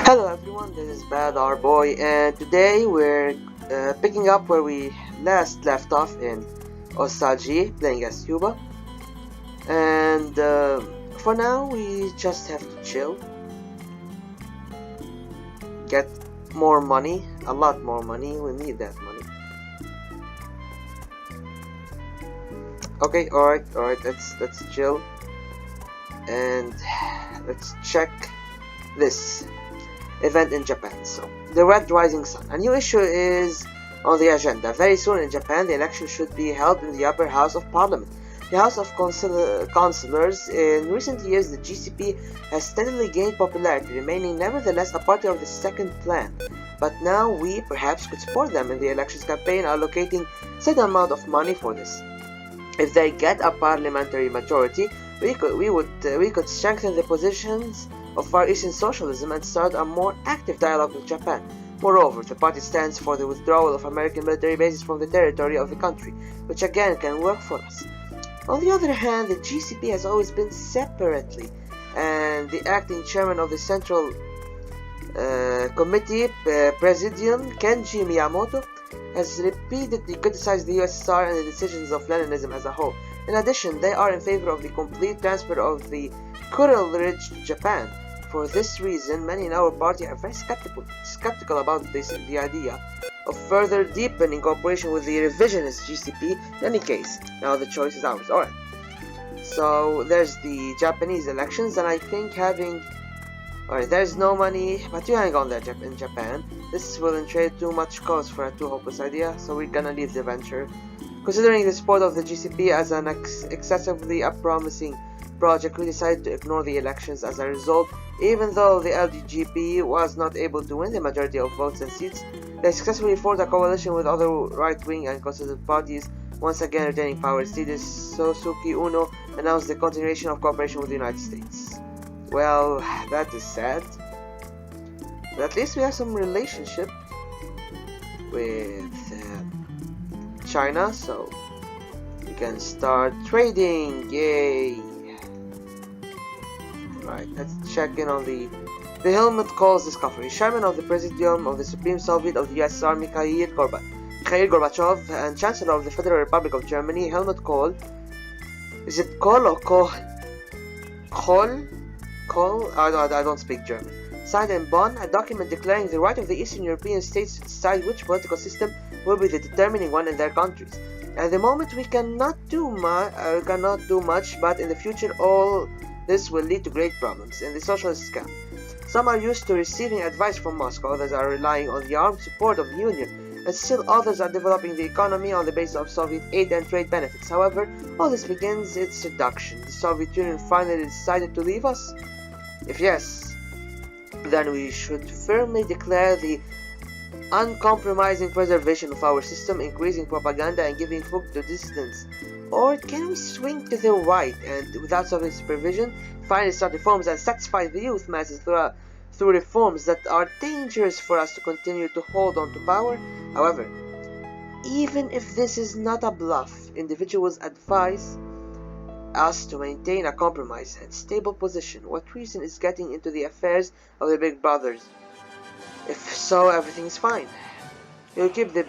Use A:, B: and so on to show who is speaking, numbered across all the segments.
A: Hello everyone, this is Bad Our Boy, and today we're picking up where we last left off in Ostalgie, playing as Cuba. And for now, we just have to chill, get more money, a lot more money. We need that money. Okay, alright. Let's chill and let's check this event in Japan. So, the Red Rising Sun. A new issue is on the agenda. Very soon in Japan, the election should be held in the upper house of parliament. The House of Councillors. In recent years, the GCP has steadily gained popularity, remaining nevertheless a party of the second plan. But now we perhaps could support them in the elections campaign, allocating certain amount of money for this. If they get a parliamentary majority, we could strengthen the positions of Far Eastern socialism and start a more active dialogue with Japan. Moreover, the party stands for the withdrawal of American military bases from the territory of the country, which again can work for us. On the other hand, the GCP has always been separately, and the acting chairman of the Central Committee Presidium, Kenji Miyamoto, has repeatedly criticized the USSR and the decisions of Leninism as a whole. In addition, they are in favor of the complete transfer of the Kuril Ridge to Japan. For this reason, many in our party are very skeptical about the idea of further deepening cooperation with the revisionist GCP. In any case, now the choice is ours. Alright, so there's the Japanese elections, and I think having... Alright, there's no money, but you hang on there in Japan. This will entail too much cost for a too hopeless idea, so we're gonna leave the venture. Considering the support of the GCP as an excessively unpromising project, we decided to ignore the elections. As a result, even though the LDGP was not able to win the majority of votes and seats, they successfully formed a coalition with other right-wing and conservative parties, once again retaining power. Leader Sosuke Uno announced the continuation of cooperation with the United States. Well, that is sad. But at least we have some relationship with China, so we can start trading. Yay! Right, let's check in on the Helmut Kohl's discovery. Chairman of the Presidium of the Supreme Soviet of the USSR, Mikhail Gorbachev, and Chancellor of the Federal Republic of Germany, Helmut Kohl. Is it Kohl or Kohl? Kohl? I don't speak German. Signed in Bonn, a document declaring the right of the Eastern European states to decide which political system will be the determining one in their countries. At the moment, we cannot do much, but in the future, all this will lead to great problems in the socialist camp. Some are used to receiving advice from Moscow, others are relying on the armed support of the Union, and still others are developing the economy on the basis of Soviet aid and trade benefits. However, all this begins its reduction. The Soviet Union finally decided to leave us? If yes, then we should firmly declare the uncompromising preservation of our system, increasing propaganda and giving food to dissidents. Or can we swing to the right and, without Soviet supervision, finally start reforms and satisfy the youth masses through reforms that are dangerous for us to continue to hold on to power? However, even if this is not a bluff, individuals advise us to maintain a compromise and stable position. What reason is getting into the affairs of the big brothers? If so, everything is fine. You'll keep the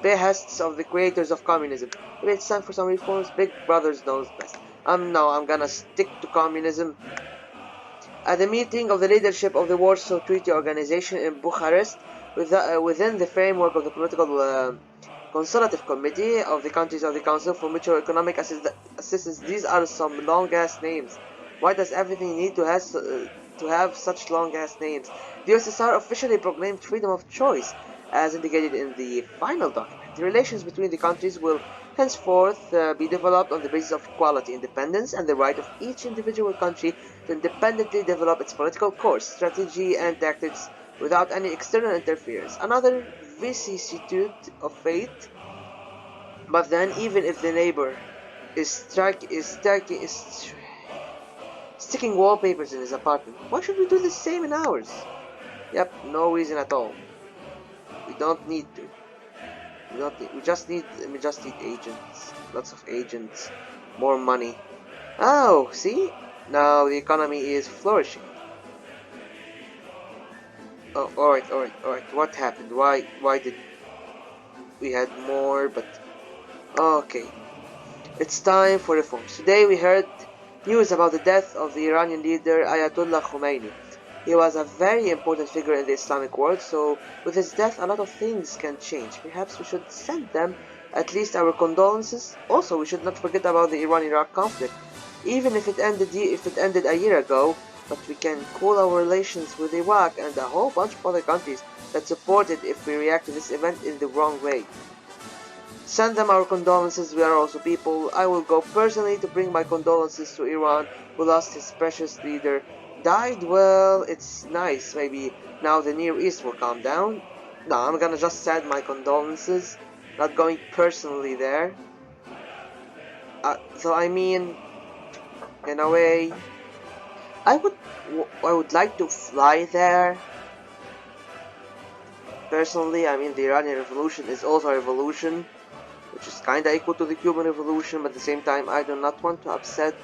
A: behests of the creators of communism. If it's time for some reforms, Big Brothers knows best. No, I'm gonna stick to communism. At the meeting of the leadership of the Warsaw Treaty Organization in Bucharest, within the framework of the political Consultative Committee of the countries of the Council for Mutual Economic Assistance. These are some long-ass names. Why does everything need to have such long-ass names? The USSR officially proclaimed freedom of choice, as indicated in the final document. The relations between the countries will henceforth be developed on the basis of equality, independence, and the right of each individual country to independently develop its political course, strategy, and tactics without any external interference. Another vicissitude of fate. But then, even if the neighbor is sticking wallpapers in his apartment, why should we do the same in ours? Yep, no reason at all. We don't need to. We just need agents. Lots of agents. More money. Oh, see? Now the economy is flourishing. Oh, alright, alright, alright. What happened? Why did we had more? But okay. It's time for reforms. Today we heard news about the death of the Iranian leader Ayatollah Khomeini. He was a very important figure in the Islamic world, so with his death a lot of things can change. Perhaps we should send them at least our condolences. Also, we should not forget about the Iran-Iraq conflict. Even if it ended a year ago, but we can cool our relations with Iraq and a whole bunch of other countries that support it if we react to this event in the wrong way. Send them our condolences, we are also people. I will go personally to bring my condolences to Iran, who lost his precious leader. Died? Well, it's nice. Maybe now the Near East will calm down. No, I'm gonna just send my condolences. Not going personally there. So I mean, in a way, I would, I would like to fly there. Personally, I mean, the Iranian Revolution is also a revolution, which is kinda equal to the Cuban Revolution, but at the same time, I do not want to upset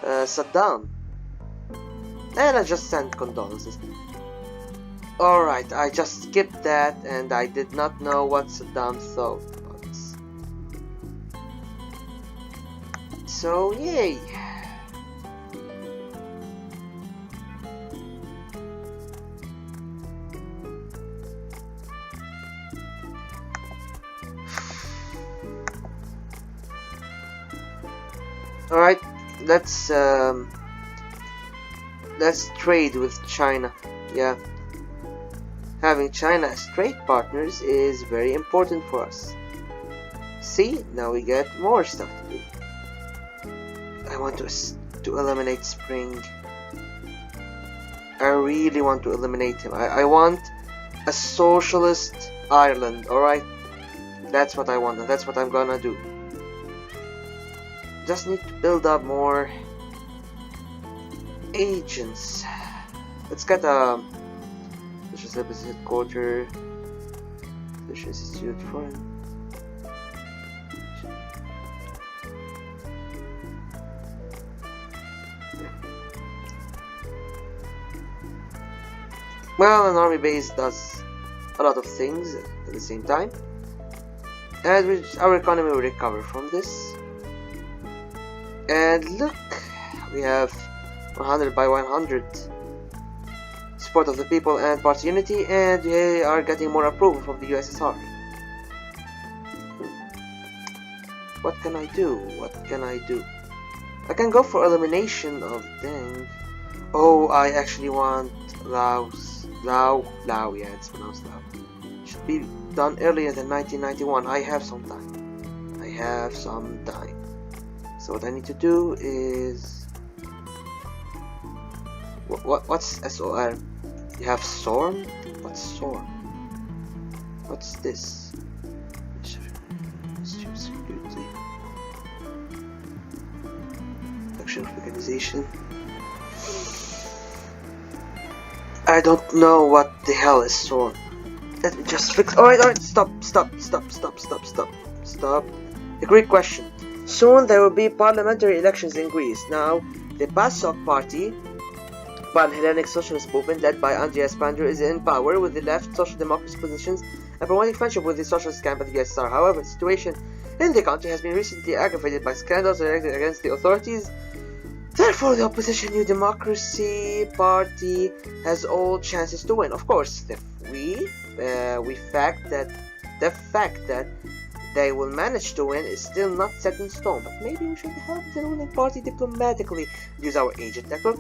A: Saddam. And I just sent condolences. Alright, I just skipped that and I did not know what Saddam thought about this. So, yay! Alright, let's trade with China. Yeah. Having China as trade partners is very important for us. See, now we get more stuff to do. I want to eliminate Spring. I really want to eliminate him. I want a socialist Ireland, alright? That's what I want, and that's what I'm gonna do. Just need to build up more agents. Let's get a Social Services Headquarters, Social Institute Foreign. Well, an army base does a lot of things at the same time, and our economy will recover from this. And look, we have 100 by 100 support of the people and party unity, and we are getting more approval from the USSR. What can I do? What can I do? I can go for elimination of Deng. Oh, I actually want Laos. Lao, yeah, it's pronounced Lao. Should be done earlier than 1991. I have some time. I have some time. So what I need to do is... What's SOR? You have SORM? What's SORM? What's this? Security. Action of organization. I don't know what the hell is SORM. Let me just fix... Alright, stop. A great question. Soon there will be parliamentary elections in Greece. Now, the PASOK party, Pan-Hellenic Socialist Movement, led by Andreas Pander, is in power with the left social democracy positions and promoting friendship with the socialist camp of the USSR. However, the situation in the country has been recently aggravated by scandals directed against the authorities. Therefore, the opposition New Democracy Party has all chances to win. Of course, the fact that they will manage to win is still not set in stone. But maybe we should help the ruling party diplomatically, use our agent network.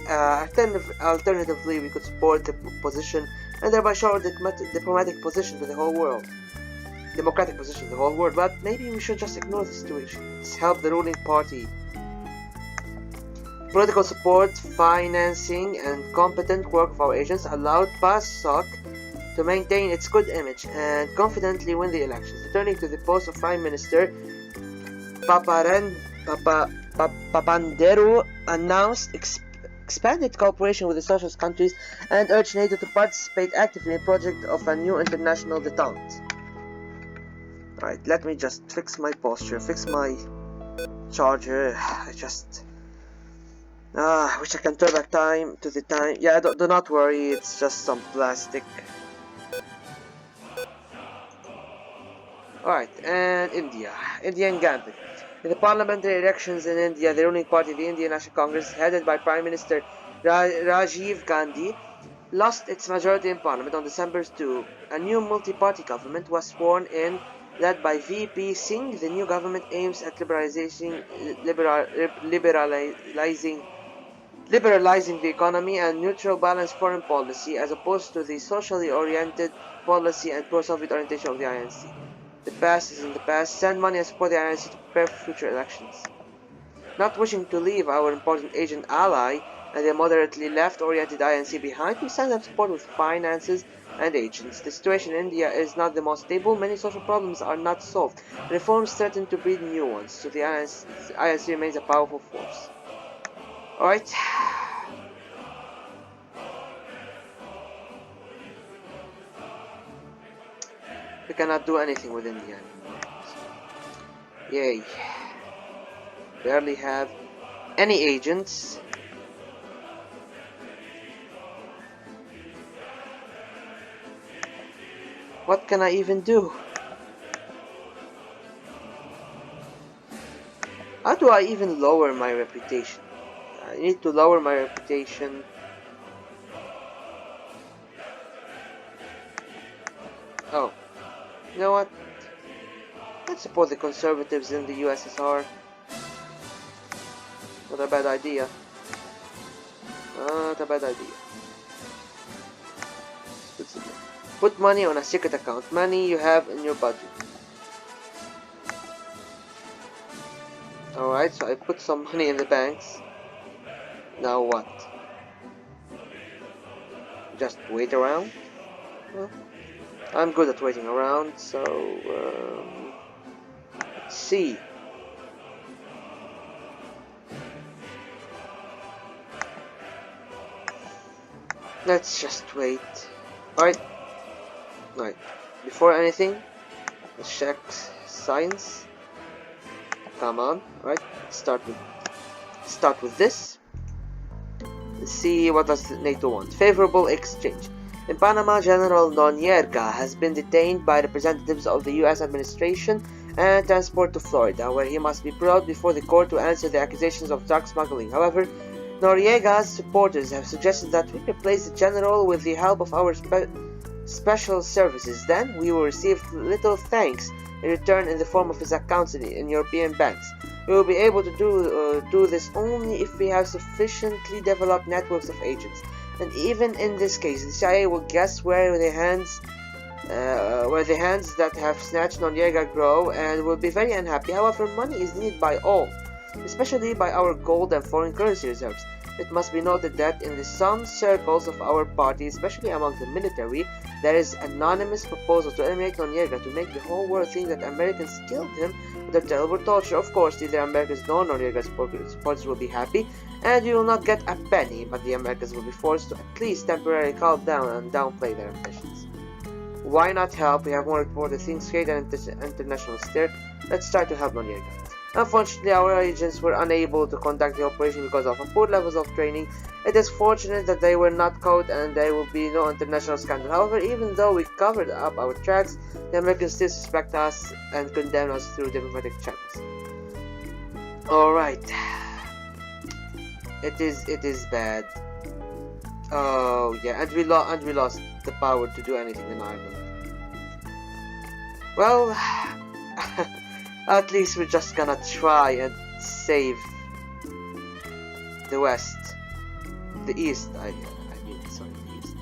A: Alternatively, we could support the opposition and thereby show our diplomatic position to the whole world. Democratic position to the whole world. But maybe we should just ignore the situation. Let's help the ruling party. Political support, financing, and competent work of our agents allowed PASOK to maintain its good image and confidently win the elections. Returning to the post of Prime Minister, Papandreou announced expanded cooperation with the socialist countries and urged NATO to participate actively in the project of a new international detente. Alright, let me just fix my posture, fix my charger. Ah, I wish I can turn back time to the time. Yeah, do not worry, it's just some plastic. Alright, and India. Indian Gambit. In the parliamentary elections in India, the ruling party, the Indian National Congress, headed by Prime Minister Rajiv Gandhi, lost its majority in parliament on December 2. A new multi-party government was sworn in, led by VP Singh. The new government aims at liberalizing the economy and neutral balanced foreign policy as opposed to the socially oriented policy and pro-Soviet orientation of the INC. The past is in the past. Send money and support the INC to prepare for future elections. Not wishing to leave our important Asian ally and the moderately left-oriented INC behind, we send them support with finances and agents. The situation in India is not the most stable. Many social problems are not solved. Reforms threaten to breed new ones, so the INC remains a powerful force. Alright. We cannot do anything with India anymore. Yay. Barely have any agents. What can I even do? How do I even lower my reputation? I need to lower my reputation. Oh, you know what? Let's support the conservatives in the USSR. Not a bad idea. Not a bad idea. Put money on a secret account. Money you have in your budget. Alright, so I put some money in the banks. Now what? Just wait around? Well, I'm good at waiting around, so let's see. Let's just wait. Alright. Alright. Before anything, let's check science. Come on. Alright. Start with this. Let's see what does NATO want. Favorable exchange. In Panama, General Noriega has been detained by representatives of the US administration and transported to Florida, where he must be brought before the court to answer the accusations of drug smuggling. However, Noriega's supporters have suggested that we replace the general with the help of our special services. Then we will receive little thanks in return in the form of his accounts in European banks. We will be able to do this only if we have sufficiently developed networks of agents. And even in this case, the CIA will guess where the hands that have snatched Noriega grow and will be very unhappy. However, money is needed by all, especially by our gold and foreign currency reserves. It must be noted that in some circles of our party, especially among the military, there is an anonymous proposal to eliminate Noriega to make the whole world think that Americans killed him under terrible torture. Of course, neither Americans nor Noriega's supporters will be happy, and you will not get a penny, but the Americans will be forced to at least temporarily calm down and downplay their ambitions. Why not help? We have more reported things create an international stir. Let's try to help Noriega. Unfortunately, our agents were unable to conduct the operation because of poor levels of training. It is fortunate that they were not caught and there will be no international scandal. However, even though we covered up our tracks, the Americans still suspect us and condemn us through diplomatic channels. Alright. It is bad. Oh yeah, and we lost the power to do anything in Ireland. Well, at least we're just gonna try and save the West. The East, sorry, the East.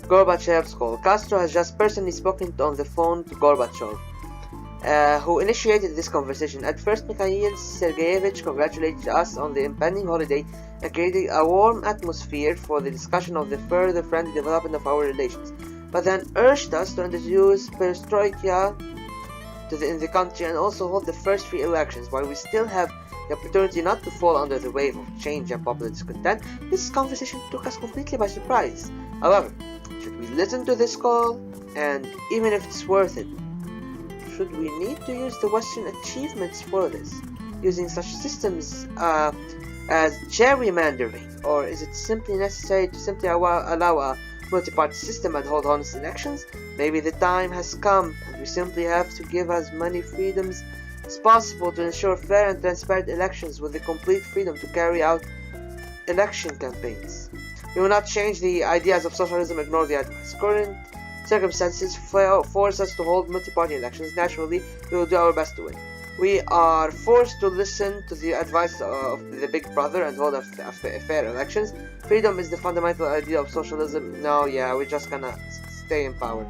A: Gorbachev's call. Castro has just personally spoken on the phone to Gorbachev, who initiated this conversation. At first, Mikhail Sergeyevich congratulated us on the impending holiday and created a warm atmosphere for the discussion of the further friendly development of our relations, but then urged us to introduce perestroika in the country and also hold the first free elections. While we still have the opportunity not to fall under the wave of change and popular discontent, this conversation took us completely by surprise. However, should we listen to this call? And even if it's worth it, should we need to use the Western achievements for this, using such systems as gerrymandering, or is it simply necessary to simply allow a multi-party system and hold honest elections? Maybe the time has come and we simply have to give as many freedoms as possible to ensure fair and transparent elections with the complete freedom to carry out election campaigns. We will not change the ideas of socialism, ignore the advice. Current circumstances force us to hold multi-party elections. Naturally, we will do our best to win. We are forced to listen to the advice of the big brother and hold fair elections. Freedom is the fundamental idea of socialism. No, yeah, we're just gonna stay in power.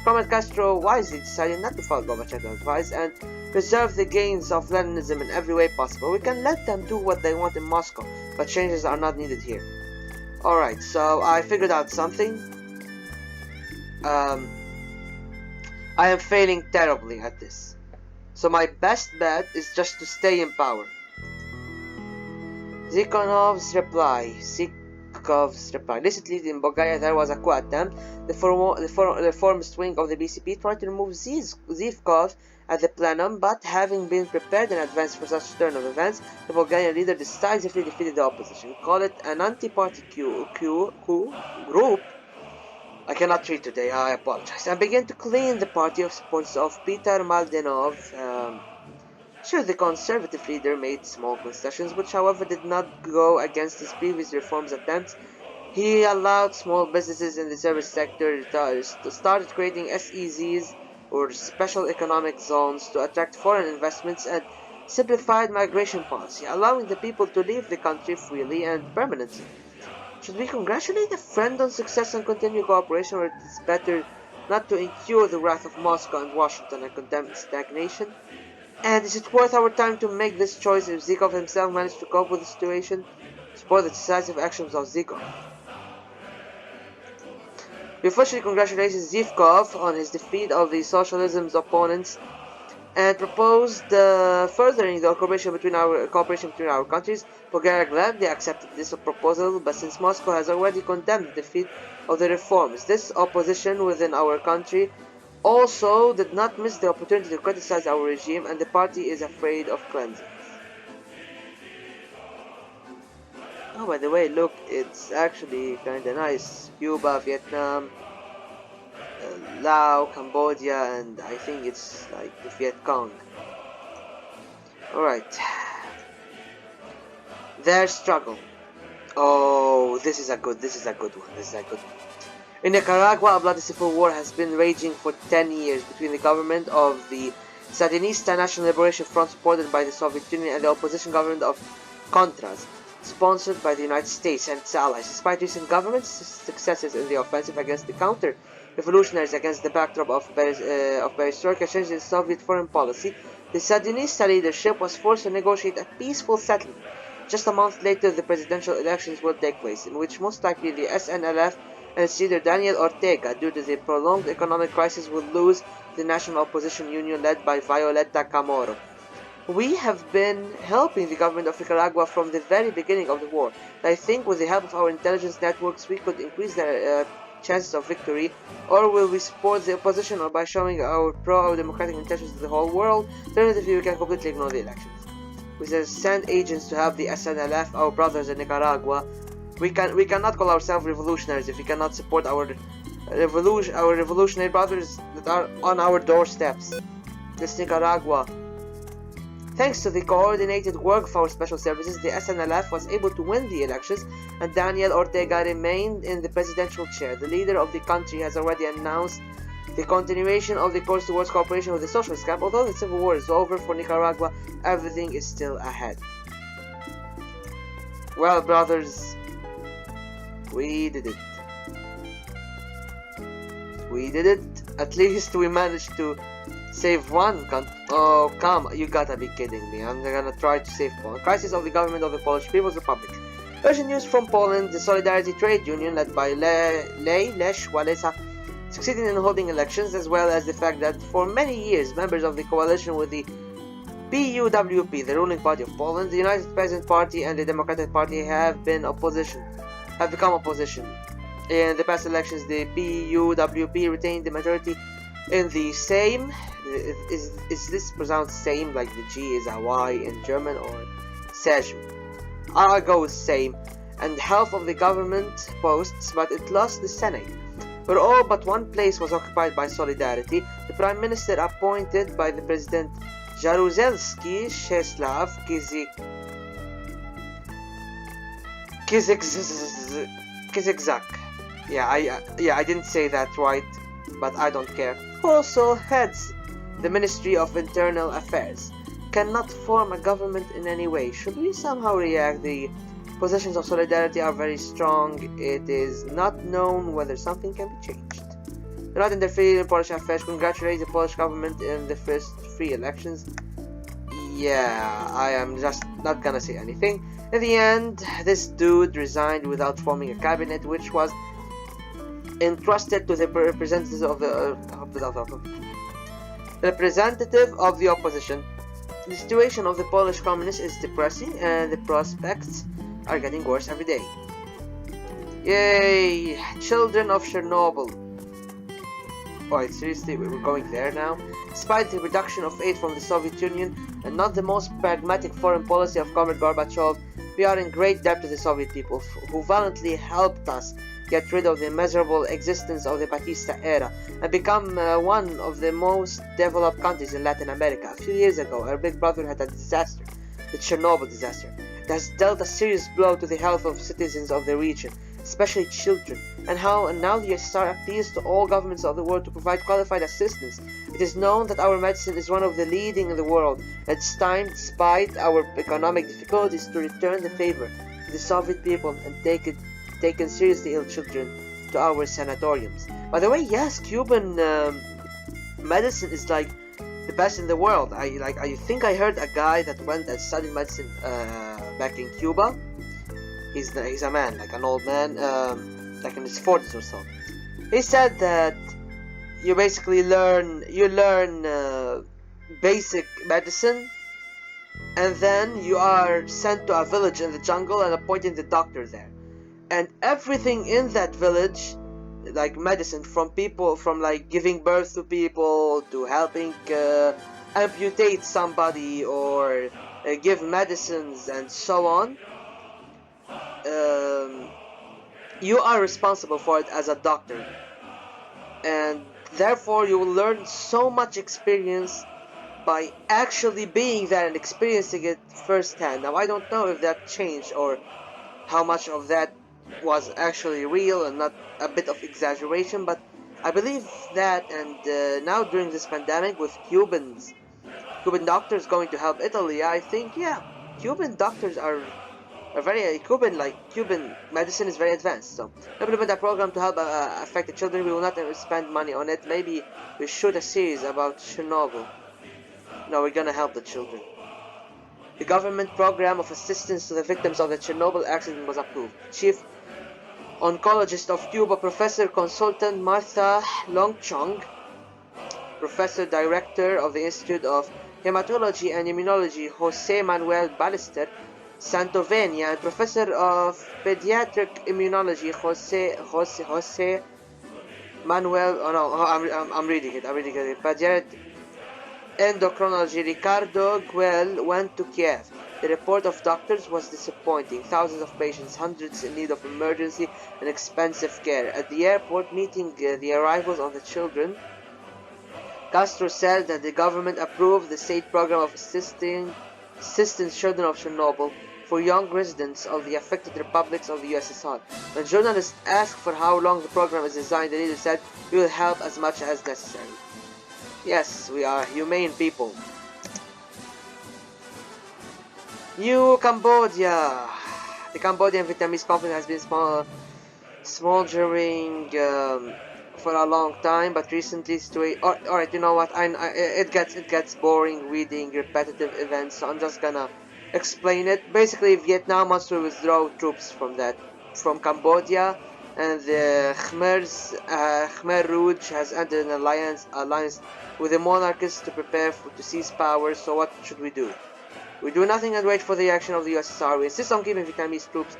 A: Comrade Castro wisely decided not to follow Gorbachev's advice and preserve the gains of Leninism in every way possible. We can let them do what they want in Moscow, but changes are not needed here. Alright, so I figured out something. I am failing terribly at this. So my best bet is just to stay in power. Zhivkov's reply. Recently in Bulgaria there was a coup attempt. The reformist wing of the BCP tried to remove Zhivkov at the plenum, but having been prepared in advance for such turn of events, the Bulgarian leader decisively defeated the opposition. Call it an anti-party group. I cannot read today, I apologize. And began to clean the party of supporters of Peter Maldenov. Sure, the conservative leader made small concessions, which however did not go against his previous reforms attempts. He allowed small businesses in the service sector to start creating SEZs, or special economic zones, to attract foreign investments, and simplified migration policy, allowing the people to leave the country freely and permanently. Should we congratulate a friend on success and continue cooperation, or it is better not to incur the wrath of Moscow and Washington and condemn stagnation? And is it worth our time to make this choice if Zhivkov himself managed to cope with the situation? Support the decisive actions of Zhivkov. We officially congratulate Zhivkov on his defeat of the socialism's opponents and proposed furthering the cooperation between our countries. Bulgaria gladly accepted this proposal, but since Moscow has already condemned the defeat of the reforms, this opposition within our country also did not miss the opportunity to criticize our regime, and the party is afraid of cleansing. Oh, by the way, look, it's actually kinda nice. Cuba, Vietnam, Laos, Cambodia, and I think it's like the Viet Cong. Alright. Their struggle. Oh, this is a good one. In Nicaragua, a bloody civil war has been raging for 10 years between the government of the Sandinista National Liberation Front, supported by the Soviet Union, and the opposition government of Contras, sponsored by the United States and its allies. Despite recent government successes in the offensive against the counter-revolutionaries against the backdrop of perestroika change in Soviet foreign policy, the Sandinista leadership was forced to negotiate a peaceful settlement. Just a month later, the presidential elections will take place, in which most likely the SNLF and its leader Daniel Ortega, due to the prolonged economic crisis, will lose the National Opposition Union led by Violeta Chamorro. We have been helping the government of Nicaragua from the very beginning of the war. I think with the help of our intelligence networks we could increase their chances of victory. Or will we support the opposition, or by showing our pro-democratic intentions to the whole world? Alternatively, we can completely ignore the elections. We shall send agents to help the SNLF, our brothers in Nicaragua. We cannot call ourselves revolutionaries if we cannot support our revolutionary brothers that are on our doorsteps. This Nicaragua. Thanks to the coordinated work of our special services, the SNLF was able to win the elections, and Daniel Ortega remained in the presidential chair. The leader of the country has already announced the continuation of the course towards cooperation with the socialist camp. Although the civil war is over for Nicaragua, everything is still ahead. Well, brothers, we did it. We did it. At least we managed to save one country. Oh, come, you gotta be kidding me. I'm gonna try to save Poland. Crisis of the government of the Polish People's Republic. Urgent news from Poland. The Solidarity Trade Union, led by Lech Walesa, succeeded in holding elections, as well as the fact that for many years members of the coalition with the PUWP, the ruling party of Poland, the United Peasant Party, and the Democratic Party have become opposition. In the past elections, the PUWP retained the majority in the same. Is this pronounced same like the G is a Y in German, or Sejm? I'll go with same. And half of the government posts, but it lost the Senate. Where all but one place was occupied by Solidarity, the Prime Minister appointed by the President Jaruzelski Czeslaw Kizikzak. Yeah, I didn't say that right, but I don't care. Who also heads the Ministry of Internal Affairs, cannot form a government in any way. Should we somehow react? The positions of Solidarity are very strong. It is not known whether something can be changed. Do not interfere in Polish affairs. Congratulate the Polish government in the first free elections. Yeah, I am just not gonna say anything. In the end, this dude resigned without forming a cabinet, which was entrusted to the representatives of the opposition. The situation of the Polish communists is depressing, and the prospects are getting worse every day. Yay! Children of Chernobyl. Alright, seriously, we're going there now? Despite the reduction of aid from the Soviet Union and not the most pragmatic foreign policy of Comrade Gorbachev, we are in great debt to the Soviet people, who valiantly helped us get rid of the miserable existence of the Batista era and become one of the most developed countries in Latin America. A few years ago, our big brother had a disaster, the Chernobyl disaster. It has dealt a serious blow to the health of citizens of the region, especially children, and now the USSR appeals to all governments of the world to provide qualified assistance. It is known that our medicine is one of the leading in the world. It's time, despite our economic difficulties, to return the favor to the Soviet people and taken seriously ill children to our sanatoriums. By the way, yes, Cuban medicine is like the best in the world. I think I heard a guy that went and studied medicine back in Cuba. He's a man, like an old man, like in his 40s or so. He said that you basically learn basic medicine, and then you are sent to a village in the jungle and appointed the doctor there. And everything in that village, like medicine, from like giving birth to people to helping amputate somebody or give medicines and so on, you are responsible for it as a doctor, and therefore you will learn so much experience by actually being there and experiencing it firsthand. Now I don't know if that changed or how much of that was actually real and not a bit of exaggeration, but I believe that. And now during this pandemic, with Cuban doctors going to help Italy, I think, yeah, Cuban doctors are very Cuban medicine is very advanced. So implement a program to help affected children. We will not spend money on it. Maybe we shoot a series about Chernobyl. No, we're gonna help the children. The government program of assistance to the victims of the Chernobyl accident was approved. Chief oncologist of Cuba, Professor Consultant Martha Longchong, Professor Director of the Institute of Hematology and Immunology, Jose Manuel Ballester Santovenia, and Professor of Pediatric Immunology, Jose Manuel. Oh no, I'm reading it. Pediatric Endocrinology, Ricardo Guel, went to Kiev. The report of doctors was disappointing. Thousands of patients, hundreds in need of emergency and expensive care. At the airport, meeting the arrivals of the children, Castro said that the government approved the state program of assisting children of Chernobyl for young residents of the affected republics of the USSR. When journalists asked for how long the program is designed, the leader said, "We will help as much as necessary." Yes, we are humane people. New Cambodia. The Cambodian Vietnamese conflict has been smoldering for a long time, but recently alright, you know what? It gets boring reading repetitive events, so I'm just gonna explain it. Basically, Vietnam wants to withdraw troops from Cambodia, and the Khmer Rouge has entered an alliance with the monarchists to prepare to seize power. So what should we do? We do nothing and wait for the action of the USSR. We insist on keeping Vietnamese troops.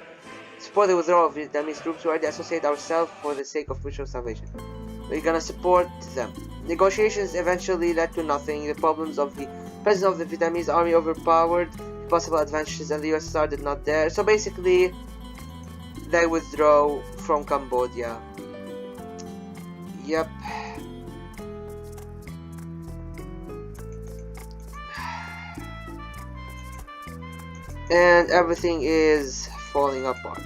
A: Support the withdrawal of Vietnamese troops. We already associate ourselves for the sake of mutual salvation. We're gonna support them. Negotiations eventually led to nothing. The problems of the presence of the Vietnamese army overpowered the possible advantages, and the USSR did not dare. So basically, they withdraw from Cambodia. Yep. And everything is falling apart.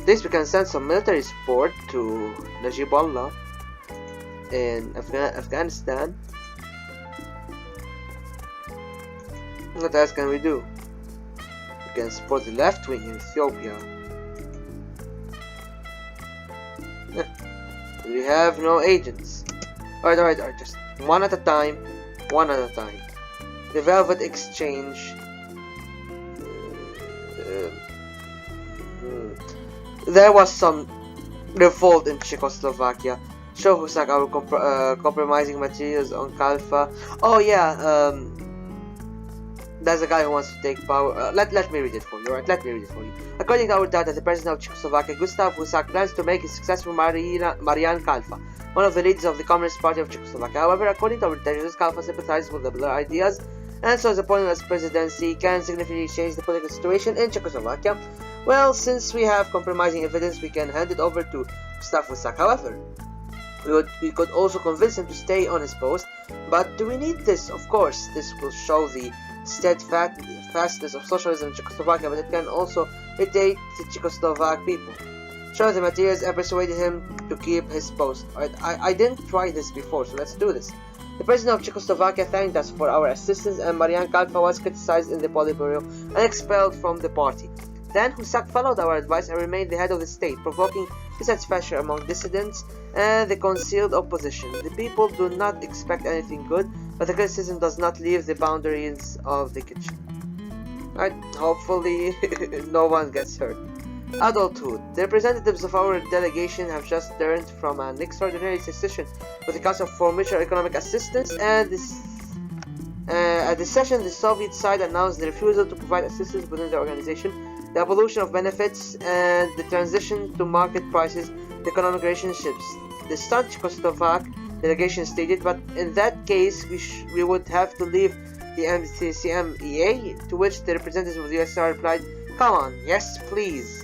A: At least we can send some military support to Najibullah in Afghanistan. What else can we do? We can support the left wing in Ethiopia. We have no agents. Alright, just one at a time. The Velvet Exchange. There was some revolt in Czechoslovakia. Show Husak our compromising materials on Kalfa. Oh yeah, there's a guy who wants to take power. Let me read it for you, right? Let me read it for you. According to our data, the president of Czechoslovakia, Gustav Husak, plans to make his successor Marian Kalfa, one of the leaders of the Communist Party of Czechoslovakia. However, according to our intelligence, Kalfa sympathizes with liberal ideas, and so his appointment as presidency can significantly change the political situation in Czechoslovakia. Well, since we have compromising evidence, we can hand it over to Gustav Husak. However, we could also convince him to stay on his post. But do we need this? Of course, this will show the steadfastness of socialism in Czechoslovakia, but it can also irritate the Czechoslovak people. Show the materials and persuaded him to keep his post. I didn't try this before, so let's do this. The president of Czechoslovakia thanked us for our assistance, and Marian Kalfa was criticized in the Politburo and expelled from the party. Then Husak followed our advice and remained the head of the state, provoking dissatisfaction among dissidents and the concealed opposition. The people do not expect anything good, but the criticism does not leave the boundaries of the kitchen. Right? Hopefully no one gets hurt. Adulthood. The representatives of our delegation have just returned from an extraordinary session with the Council for Mutual Economic Assistance, and at this session the Soviet side announced the refusal to provide assistance within the organization, the abolition of benefits, and the transition to market prices, the economic relationships. The stunned Czechoslovak delegation stated, but in that case we would have to leave the CMEA, to which the representative of the USSR replied, "Come on, yes please.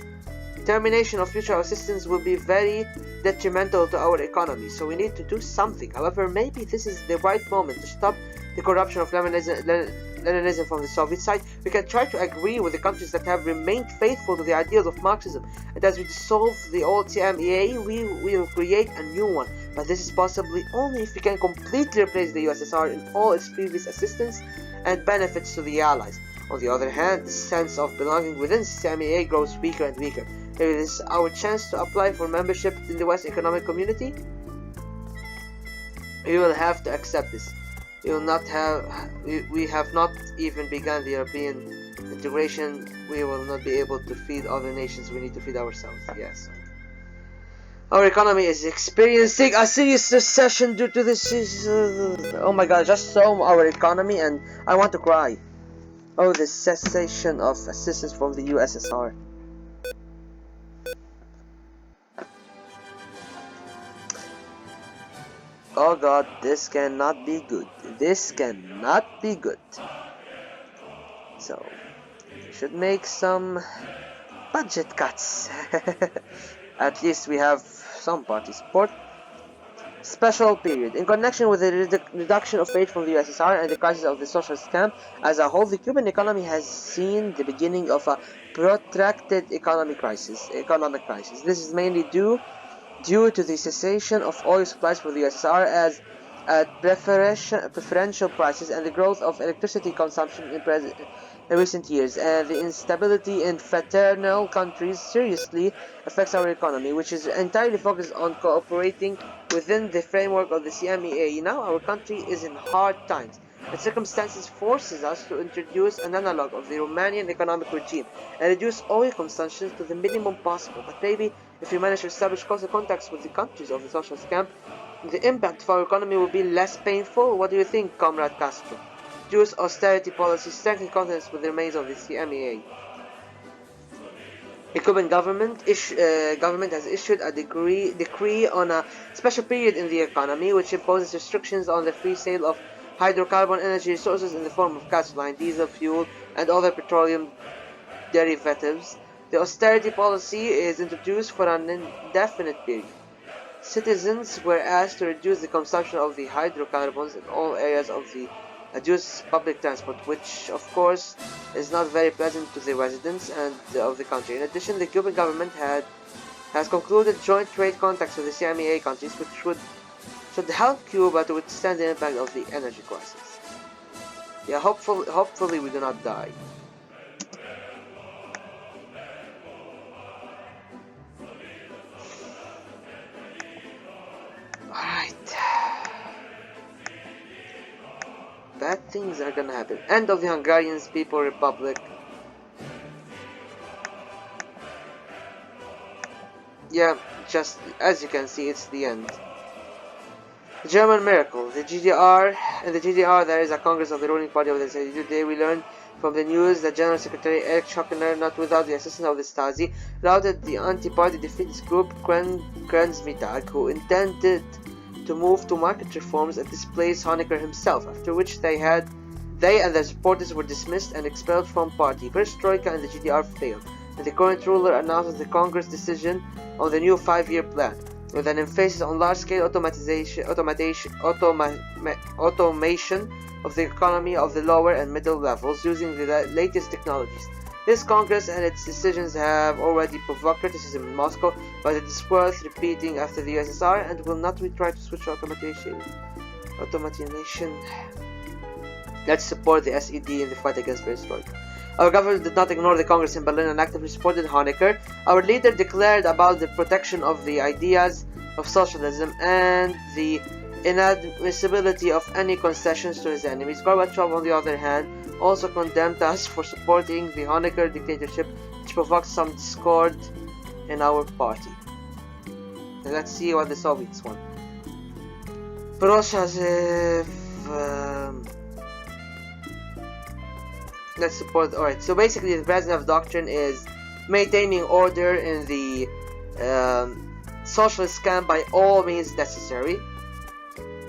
A: Termination of mutual assistance will be very detrimental to our economy, so we need to do something. However, maybe this is the right moment to stop the corruption of Leninism from the Soviet side. We can try to agree with the countries that have remained faithful to the ideals of Marxism, and as we dissolve the old CMEA, we will create a new one. But this is possibly only if we can completely replace the USSR in all its previous assistance and benefits to the Allies. On the other hand, the sense of belonging within CMEA grows weaker and weaker. Maybe this is our chance to apply for membership in the West Economic Community. We will have to accept this. We have not even begun the European integration. We will not be able to feed other nations. We need to feed ourselves." Yes. Our economy is experiencing a serious recession due to this. Oh my god, I just saw our economy and I want to cry. Oh, the cessation of assistance from the USSR. Oh god, this cannot be good. This cannot be good. So, we should make some budget cuts. At least we have some party support. Special period. In connection with the reduction of aid from the USSR and the crisis of the socialist camp as a whole, the Cuban economy has seen the beginning of a protracted economic crisis. This is mainly due to the cessation of oil supplies from the USSR at preferential prices and the growth of electricity consumption in recent years, and the instability in fraternal countries seriously affects our economy, which is entirely focused on cooperating within the framework of the CMEA. Now our country is in hard times, and circumstances forces us to introduce an analog of the Romanian economic regime and reduce oil consumption to the minimum possible. But maybe if we manage to establish closer contacts with the countries of the socialist camp, the impact of our economy will be less painful. What do you think, Comrade Castro? Reduce austerity policies, strengthen confidence with the remains of the CMEA. The Cuban government has issued a decree on a special period in the economy, which imposes restrictions on the free sale of hydrocarbon energy resources in the form of gasoline, diesel fuel, and other petroleum derivatives. The austerity policy is introduced for an indefinite period. Citizens were asked to reduce the consumption of the hydrocarbons in all areas of the use public transport, which of course is not very pleasant to the residents and of the country. In addition, the Cuban government has concluded joint trade contacts with the CMEA countries, which should help Cuba to withstand the impact of the energy crisis. Yeah, hopefully we do not die. Alright. Bad things are gonna happen. End of the Hungarian People Republic. Yeah, just as you can see, it's the end. The German miracle. The GDR. In the GDR, there is a Congress of the ruling party of the Stasi. Today, we learned from the news that General Secretary Erich Schockner, not without the assistance of the Stasi, routed the anti-party defeatist group Grenzmittag, who intended to move to market reforms and displace Honecker himself, after which they and their supporters were dismissed and expelled from party. Perestroika in the GDR failed, and the current ruler announced the Congress decision on the new 5-year plan, with an emphasis on large-scale automation of the economy of the lower and middle levels using the latest technologies. This Congress and its decisions have already provoked criticism in Moscow, but it is worth repeating after the USSR, and will not we try to switch automation. Let's support the SED in the fight against perestroika. Our government did not ignore the Congress in Berlin and actively supported Honecker. Our leader declared about the protection of the ideas of socialism and the inadmissibility of any concessions to his enemies. Gorbachev, on the other hand, also condemned us for supporting the Honecker dictatorship, which provoked some discord in our party. Let's see what the Soviets want. Poroshazev. Let's support. Alright, so basically the Brezhnev doctrine is maintaining order in the socialist camp by all means necessary.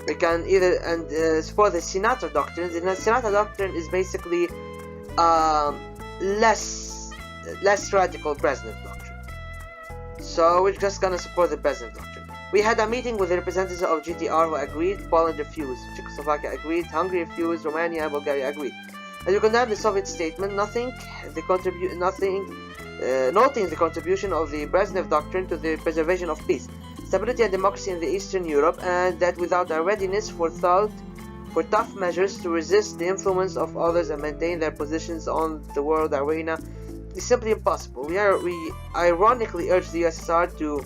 A: We can either support the Sinatra doctrine. The Sinatra doctrine is basically less radical Brezhnev doctrine. So we're just gonna support the Brezhnev doctrine. We had a meeting with the representatives of GDR who agreed. Poland refused. Czechoslovakia agreed. Hungary refused. Romania and Bulgaria agreed. As we condemn the Soviet statement, noting the contribution of the Brezhnev doctrine to the preservation of peace, stability and democracy in the Eastern Europe, and that without a readiness for tough measures to resist the influence of others and maintain their positions on the world arena is simply impossible. We ironically urge the USSR to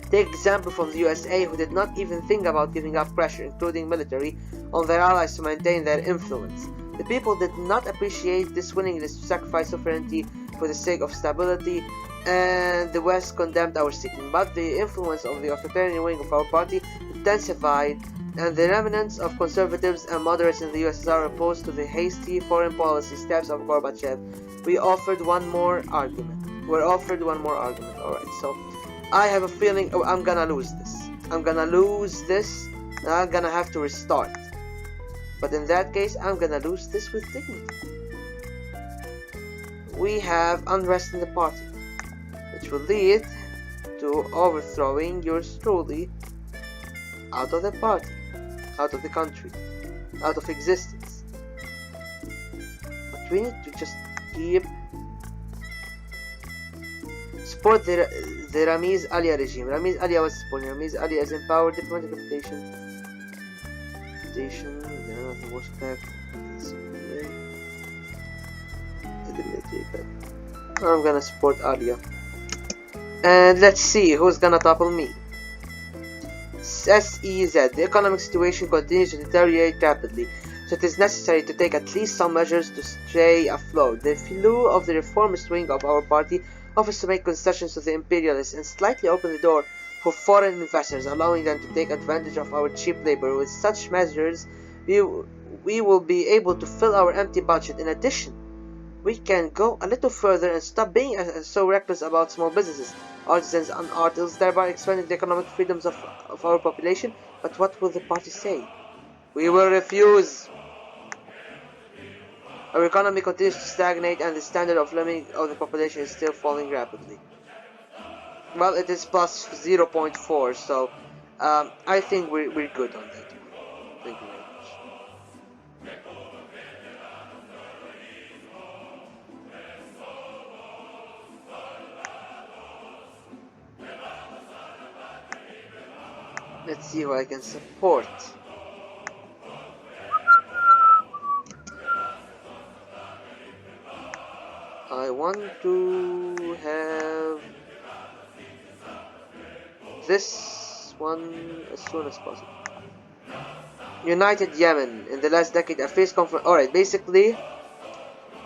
A: take example from the USA, who did not even think about giving up pressure, including military, on their allies to maintain their influence. The people did not appreciate this willingness to sacrifice sovereignty for the sake of stability, and the West condemned our seeking. But the influence of the authoritarian wing of our party intensified, and the remnants of conservatives and moderates in the USSR opposed to the hasty foreign policy steps of Gorbachev. We're offered one more argument. Alright, so I have a feeling I'm gonna lose this. And I'm gonna have to restart. But in that case, I'm gonna lose this with dignity. We have unrest in the party, which will lead to overthrowing yours truly out of the party, out of the country, out of existence. But we need to just keep support the Ramiz Alia regime. Ramiz Alia was supporting. Ramiz Alia is empowered diplomatic reputation. I'm gonna support Alia. And let's see who's gonna topple me. SEZ. The economic situation continues to deteriorate rapidly, so it is necessary to take at least some measures to stay afloat. The Filou of the reformist wing of our party offers to make concessions to the imperialists and slightly open the door for foreign investors, allowing them to take advantage of our cheap labor. With such measures, we will be able to fill our empty budget. In addition, we can go a little further and stop being so reckless about small businesses, artisans, and artists, thereby expanding the economic freedoms of our population. But what will the party say? We will refuse. Our economy continues to stagnate, and the standard of living of the population is still falling rapidly. Well, it is plus 0.4, so I think we're good on that one. Thank you very much. Let's see who I can support. I want to have this one as soon as possible. United Yemen. In the last decade, a fierce conflict. Alright, basically,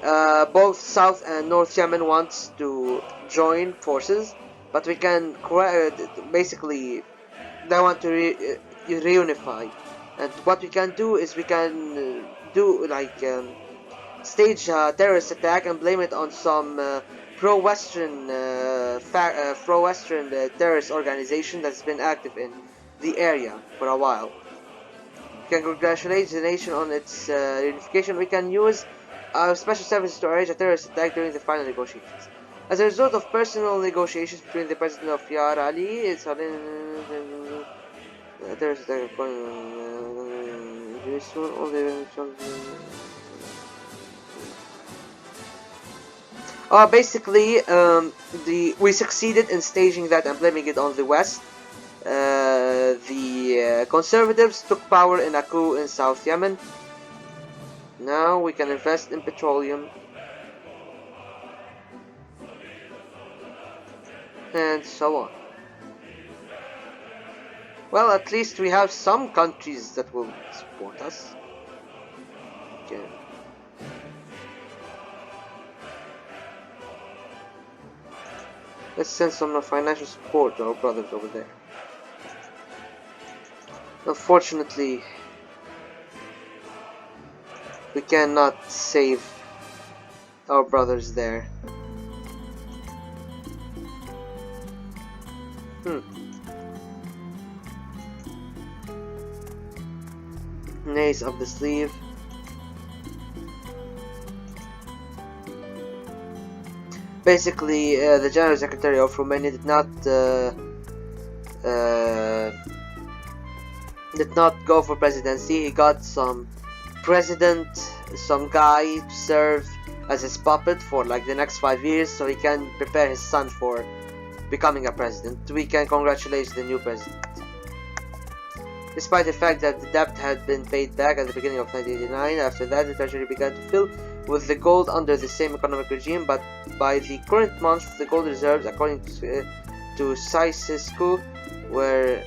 A: both South and North Yemen wants to join forces, but we can basically they want to reunify, and what we can do is we can do like stage a terrorist attack and blame it on some pro-Western terrorist organization that's been active in the area for a while. We can congratulate the nation on its reunification. We can use our special services to arrange a terrorist attack during the final negotiations. As a result of personal negotiations between the president of Yar Ali, it's terrorist attack very soon. All the basically, we succeeded in staging that and blaming it on the West. The conservatives took power in a coup in South Yemen. Now we can invest in petroleum and so on. Well, at least we have some countries that will support us. Okay. Let's send some financial support to our brothers over there. Unfortunately, we cannot save our brothers there. Ace up the sleeve. Basically, the General Secretary of Romania did not go for presidency. He got some guy to serve as his puppet for like the next 5 years, so he can prepare his son for becoming a president. We can congratulate the new president. Despite the fact that the debt had been paid back at the beginning of 1989, after that the treasury began to fill with the gold under the same economic regime, but by the current month the gold reserves, according to Ostalgie-Cuba, were,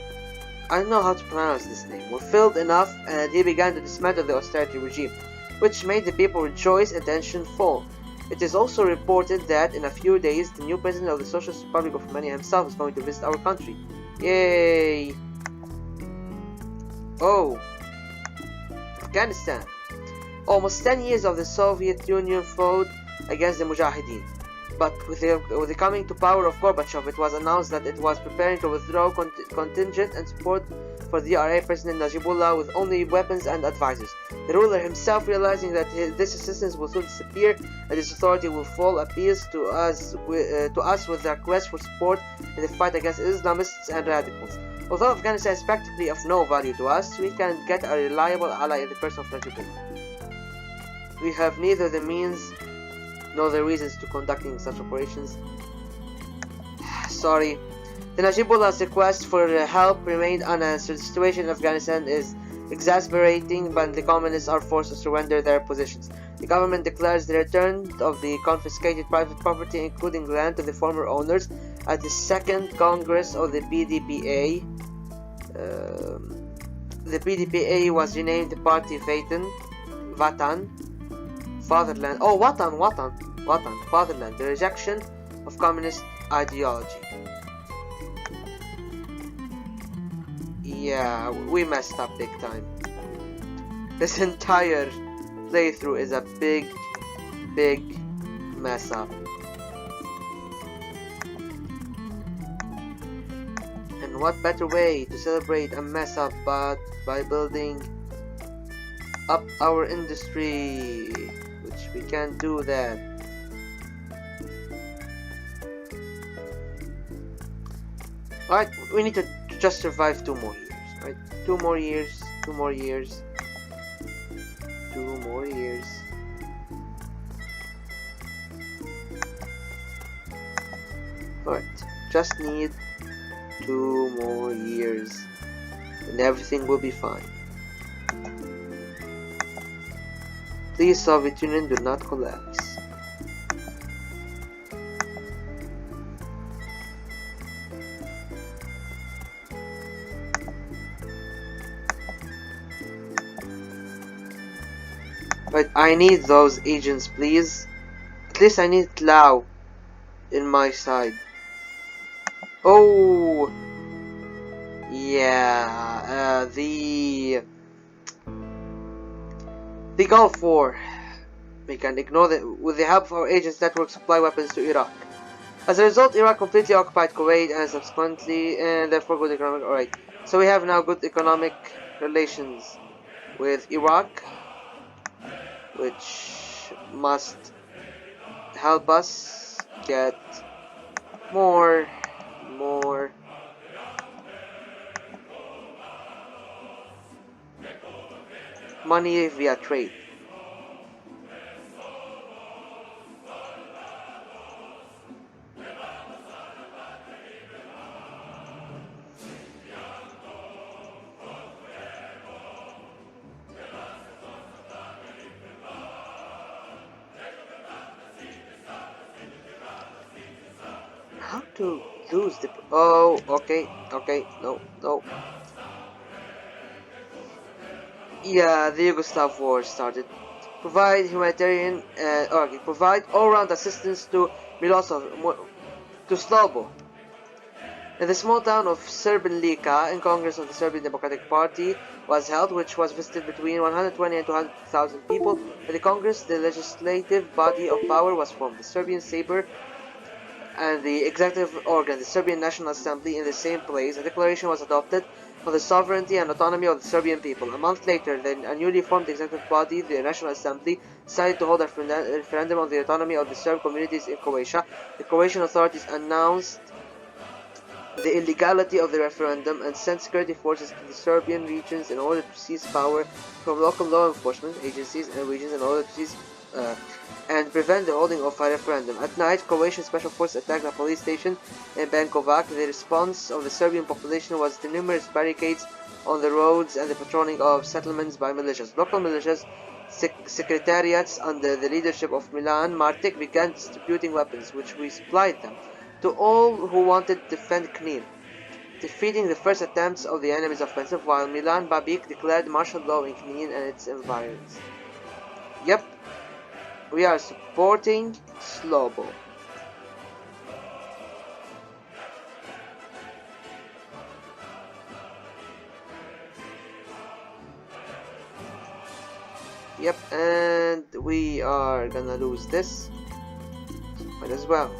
A: I don't know how to pronounce this name, were filled enough, and he began to dismantle the austerity regime, which made the people rejoice and tension fall. It is also reported that in a few days the new president of the Socialist Republic of Romania himself is going to visit our country. Yay! Oh, Afghanistan. Almost 10 years of the Soviet Union fought against the Mujahideen, but with the coming to power of Gorbachev, it was announced that it was preparing to withdraw contingent and support for the RA President Najibullah with only weapons and advisors. The ruler himself, realizing that this assistance will soon disappear and his authority will fall, appeals to us with the request for support in the fight against Islamists and radicals. Although Afghanistan is practically of no value to us, we can get a reliable ally in the person of Najibullah. We have neither the means nor the reasons to conducting such operations. Sorry. The Najibullah's request for help remained unanswered. The situation in Afghanistan is exasperating, but the communists are forced to surrender their positions. The government declares the return of the confiscated private property, including land, to the former owners at the second Congress of the PDPA. The PDPA was renamed the Party Vatan, Fatherland. Oh, Watan, Fatherland. The rejection of communist ideology. Yeah, we messed up big time. This entire playthrough is a big mess up. And what better way to celebrate a mess up but by building up our industry, which we can't do that. Alright, we need to just survive 2 more years. Right? 2 more years, 2 more years, 2 more years. Alright, just need 2 more years and everything will be fine. Please, Soviet Union, do not collapse. But I need those agents, please. At least I need Lao in my side. Oh, yeah, the Gulf War. We can ignore that. With the help of our agents' network, supply weapons to Iraq. As a result, Iraq completely occupied Kuwait and subsequently, and therefore good economic. Alright, so we have now good economic relations with Iraq, which must help us get more money via trade. How to lose the... Oh, okay, no. Yeah, the Yugoslav war started. Provide humanitarian... provide all-round assistance to Slobo. In the small town of Srebrenica, a Congress of the Serbian Democratic Party was held, which was visited between 120 and 200,000 people. At the Congress, the legislative body of power was formed. The Serbian Saber and the executive organ, the Serbian National Assembly, in the same place. A declaration was adopted for the sovereignty and autonomy of the Serbian people. A month later, a newly formed executive body, the National Assembly, decided to hold a referendum on the autonomy of the Serb communities in Croatia. The Croatian authorities announced the illegality of the referendum and sent security forces to the Serbian regions in order to seize power from local law enforcement agencies and regions in order to seize and prevent the holding of a referendum. At night, Croatian special forces attacked a police station in Benkovac. The response of the Serbian population was the numerous barricades on the roads and the patrolling of settlements by militias. Local militias secretariats under the leadership of Milan Martic began distributing weapons, which we supplied them, to all who wanted to defend Knin, defeating the first attempts of the enemy's offensive, while Milan Babic declared martial law in Knin and its environs. Yep, we are supporting Slobo. Yep, and we are gonna lose this. Might as well.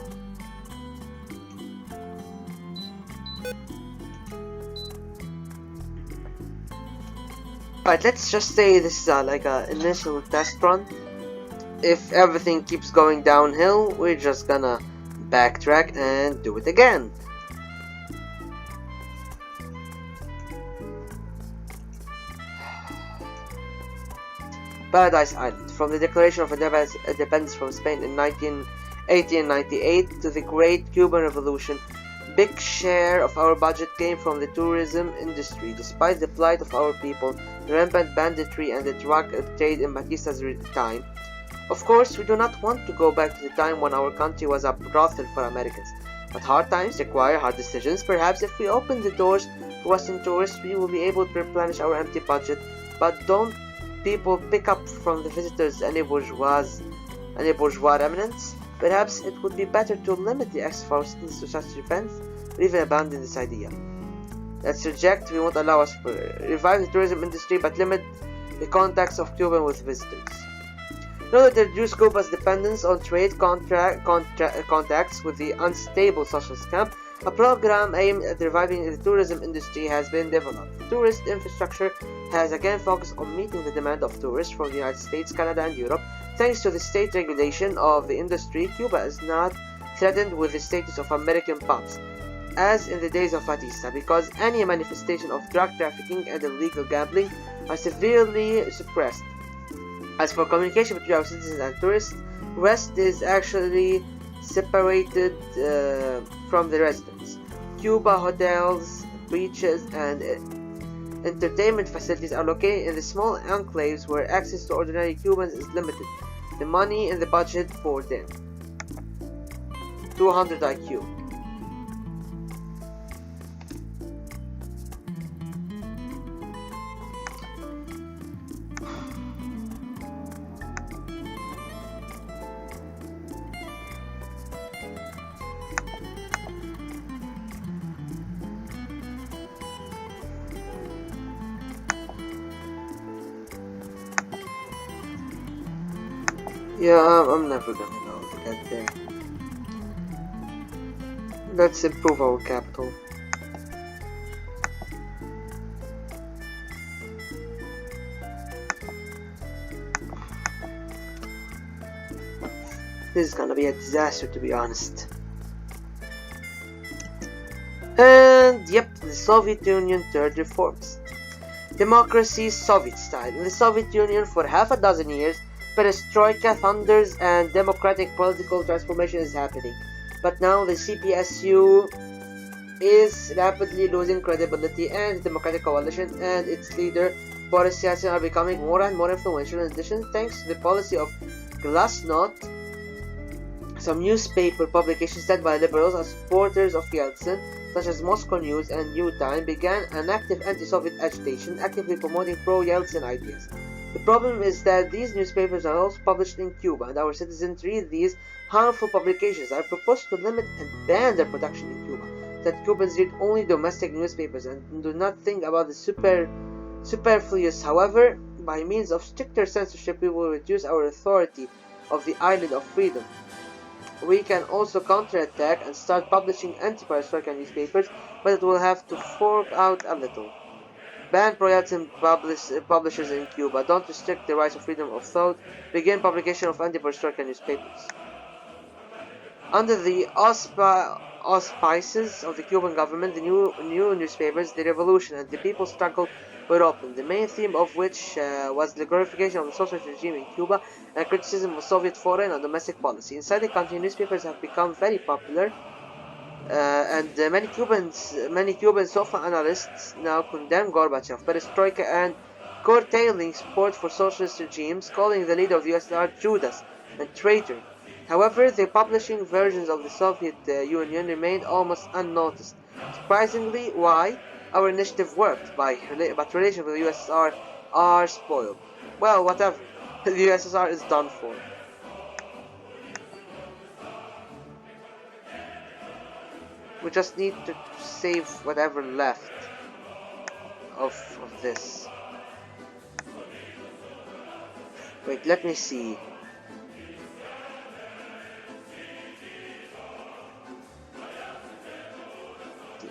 A: Alright, let's just say this is like an initial test run. If everything keeps going downhill, we're just gonna backtrack and do it again. Paradise Island. From the Declaration of Independence from Spain in 1898 to the Great Cuban Revolution, big share of our budget came from the tourism industry. Despite the plight of our people, the rampant banditry and the drug trade in Batista's time, of course, we do not want to go back to the time when our country was a brothel for Americans. But hard times require hard decisions. Perhaps if we open the doors to Western tourists, we will be able to replenish our empty budget. But don't people pick up from the visitors any bourgeois remnants? Perhaps it would be better to limit the access of our citizens to such events, or even abandon this idea. Let's reject. We won't allow us to revive the tourism industry, but limit the contacts of Cuban with visitors. In order to reduce Cuba's dependence on trade contacts with the unstable socialist camp, a program aimed at reviving the tourism industry has been developed. Tourist infrastructure has again focused on meeting the demand of tourists from the United States, Canada, and Europe. Thanks to the state regulation of the industry, Cuba is not threatened with the status of American pubs, as in the days of Batista, because any manifestation of drug trafficking and illegal gambling are severely suppressed. As for communication between our citizens and tourists, West is actually separated from the residents. Cuba hotels, beaches, and entertainment facilities are located in the small enclaves where access to ordinary Cubans is limited. The money in the budget for them. 200 IQ. Yeah, I'm never gonna get there. Let's improve our capital. This is gonna be a disaster, to be honest. And yep, the Soviet Union third reforms. Democracy Soviet style. In the Soviet Union for half a dozen years, perestroika thunders and democratic political transformation is happening. But now the CPSU is rapidly losing credibility, and the Democratic Coalition and its leader Boris Yeltsin are becoming more and more influential. In addition, thanks to the policy of glasnost, some newspaper publications led by liberals and supporters of Yeltsin, such as Moscow News and New Time, began an active anti-Soviet agitation, actively promoting pro-Yeltsin ideas. The problem is that these newspapers are also published in Cuba, and our citizens read these harmful publications. I propose to limit and ban their production in Cuba, that Cubans read only domestic newspapers and do not think about the superfluous. However, by means of stricter censorship, we will reduce our authority of the island of freedom. We can also counterattack and start publishing anti-perestroika newspapers, but it will have to fork out a little. Ban pro-Yeltsin publishers in Cuba. Don't restrict the rights of freedom of thought. Begin publication of anti-perestroika newspapers. Under the auspices of the Cuban government, the new newspapers, The Revolution and The People's Struggle, were opened, the main theme of which was the glorification of the socialist regime in Cuba and criticism of Soviet foreign and domestic policy. Inside the country, newspapers have become very popular, and many Cuban sofa analysts now condemn Gorbachev, perestroika, and curtailing support for socialist regimes, calling the leader of the USSR Judas and traitor. However, the publishing versions of the Soviet Union remained almost unnoticed. Surprisingly, why? Our initiative worked, but relations with the USSR are spoiled. Well, whatever. The USSR is done for. We just need to save whatever left of this. Wait, let me see.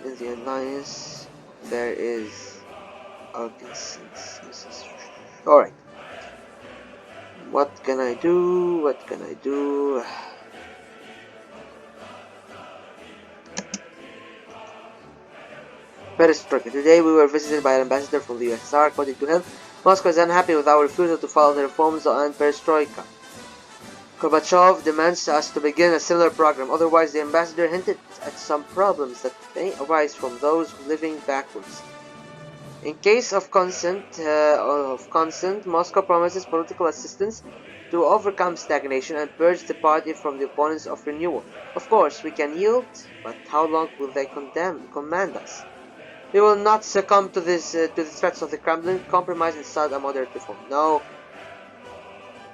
A: In the alliance, there is Alright. What can I do? What can I do? Perestroika. Today we were visited by an ambassador from the USSR. According to him, Moscow is unhappy with our refusal to follow the reforms and perestroika. Gorbachev demands us to begin a similar program, otherwise the ambassador hinted at some problems that may arise from those living backwards. In case of consent, Moscow promises political assistance to overcome stagnation and purge the party from the opponents of renewal. Of course, we can yield, but how long will they command us? We will not succumb to the threats of the Kremlin. Compromise and start a moderate reform. No.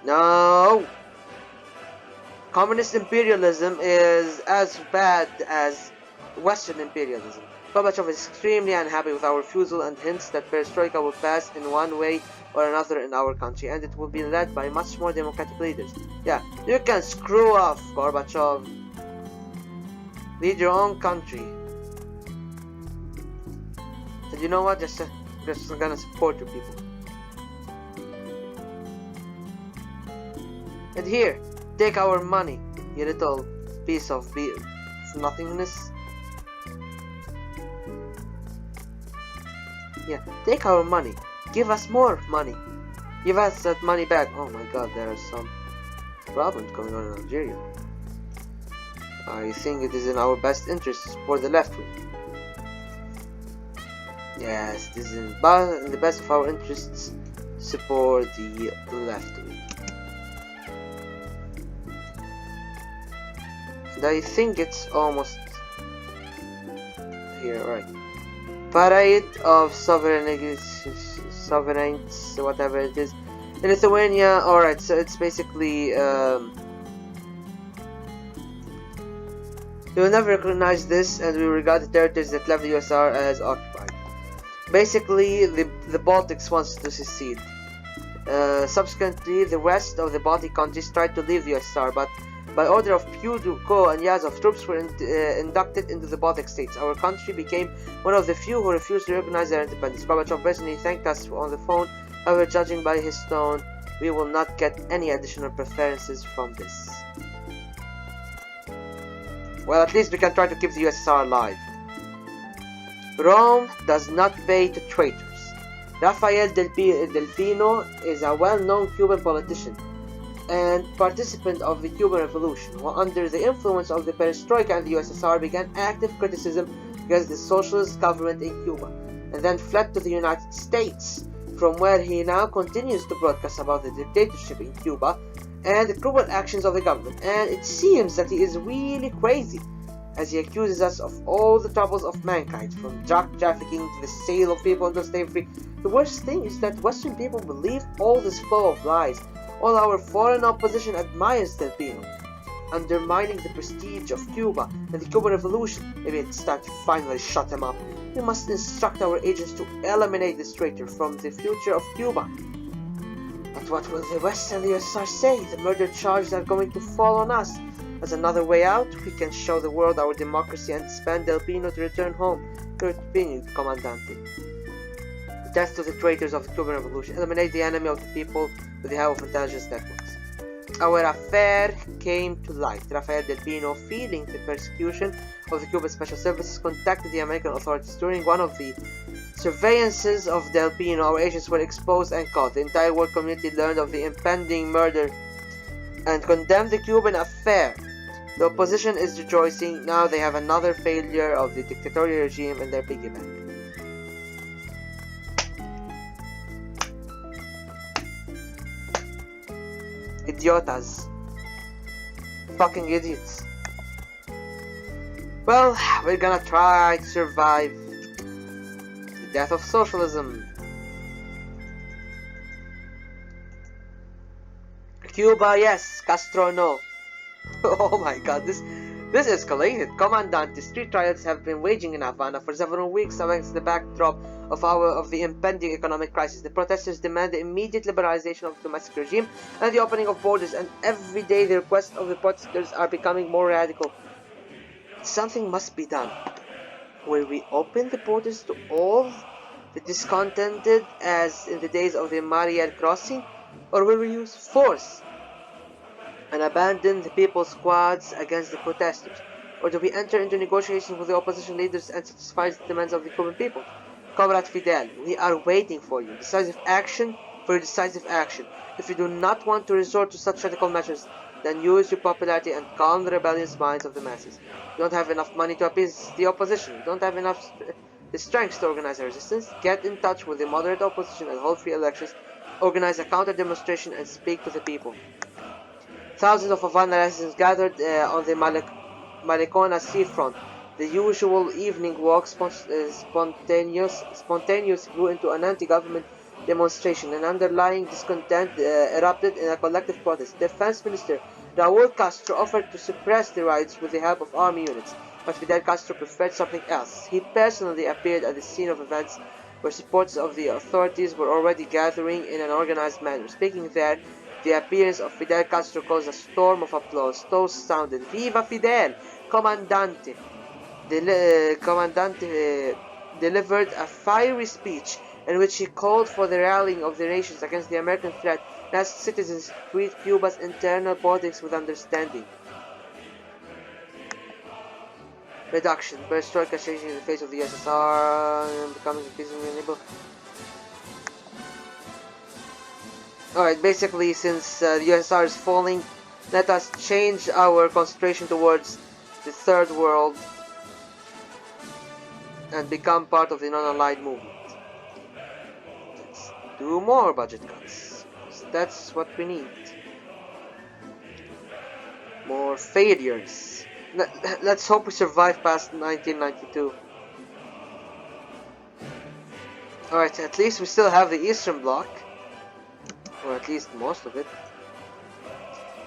A: No. Communist imperialism is as bad as Western imperialism. Gorbachev is extremely unhappy with our refusal and hints that perestroika will pass in one way or another in our country, and it will be led by much more democratic leaders. Yeah, you can screw off, Gorbachev. Lead your own country. And you know what? Just gonna support your people. And here, take our money, you little piece of nothingness. Yeah, take our money. Give us more money. Give us that money back. Oh my god, there are some problems going on in Algeria. I think it is in our best interests for the left wing. Yes, it is in the best of our interests to support the left wing. And I think it's almost here, right? Parade of sovereigns, whatever it is, in Lithuania. Alright, so it's basically we will never recognize this, and we regard the territories that left the USSR as occupied. Basically, the Baltics wants to secede. Subsequently, the rest of the Baltic countries tried to leave the USSR, but by order of Pyuduko and Yazov, troops were inducted into the Baltic states. Our country became one of the few who refused to recognize their independence. Gorbachev personally thanked us on the phone. However, judging by his tone, we will not get any additional preferences from this. Well, at least we can try to keep the USSR alive. Rome does not pay to traitors. Rafael Del Pino is a well-known Cuban politician and participant of the Cuban Revolution, who under the influence of the perestroika and the USSR began active criticism against the socialist government in Cuba, and then fled to the United States, from where he now continues to broadcast about the dictatorship in Cuba and the cruel actions of the government. And it seems that he is really crazy, as he accuses us of all the troubles of mankind, from drug trafficking to the sale of people into slavery. The worst thing is that Western people believe all this flow of lies. All our foreign opposition admires Del Pino, undermining the prestige of Cuba and the Cuban Revolution. Maybe it's time to finally shut him up. We must instruct our agents to eliminate this traitor from the future of Cuba. But what will the West and the USSR say? The murder charges are going to fall on us. As another way out, we can show the world our democracy and disband Del Pino to return home. Your opinion, Comandante. Death to the traitors of the Cuban Revolution. Eliminate the enemy of the people with the help of intelligence networks. Our affair came to light. Rafael Del Pino, feeling the persecution of the Cuban Special Services, contacted the American authorities. During one of the surveillances of Del Pino, our agents were exposed and caught. The entire world community learned of the impending murder and condemned the Cuban affair. The opposition is rejoicing. Now they have another failure of the dictatorial regime in their piggy bank. Idiotas. Fucking idiots. Well, we're gonna try to survive the death of socialism. Cuba, yes. Castro, no. Oh my god, this escalated. Commandant, the street riots have been waging in Havana for several weeks against the backdrop of the impending economic crisis. The protesters demand the immediate liberalization of the domestic regime and the opening of borders, and every day the requests of the protesters are becoming more radical. Something must be done. Will we open the borders to all the discontented as in the days of the Mariel crossing, or will we use force and abandon the people's squads against the protesters? Or do we enter into negotiations with the opposition leaders and satisfy the demands of the Cuban people? Comrade Fidel, we are waiting for you. Decisive action for decisive action. If you do not want to resort to such radical measures, then use your popularity and calm the rebellious minds of the masses. You don't have enough money to appease the opposition. You don't have enough the strength to organize a resistance. Get in touch with the moderate opposition and hold free elections. Organize a counter-demonstration and speak to the people. Thousands of Havana residents gathered on the Malecona seafront. The usual evening walk spontaneous grew into an anti-government demonstration. An underlying discontent erupted in a collective protest. Defense Minister Raúl Castro offered to suppress the riots with the help of army units. But Fidel Castro preferred something else. He personally appeared at the scene of events where supporters of the authorities were already gathering in an organized manner. Speaking there, the appearance of Fidel Castro caused a storm of applause. Toasts sounded, "Viva Fidel! Comandante!" The Comandante delivered a fiery speech in which he called for the rallying of the nations against the American threat and asked citizens to treat Cuba's internal politics with understanding. Reduction. Perestroika changing the face of the USSR and becoming increasingly unable. Alright, basically, since the USSR is falling, let us change our concentration towards the third world and become part of the non-aligned movement. Let's do more budget cuts, because that's what we need. More failures. Let's hope we survive past 1992. Alright, at least we still have the Eastern Bloc. Or at least most of it.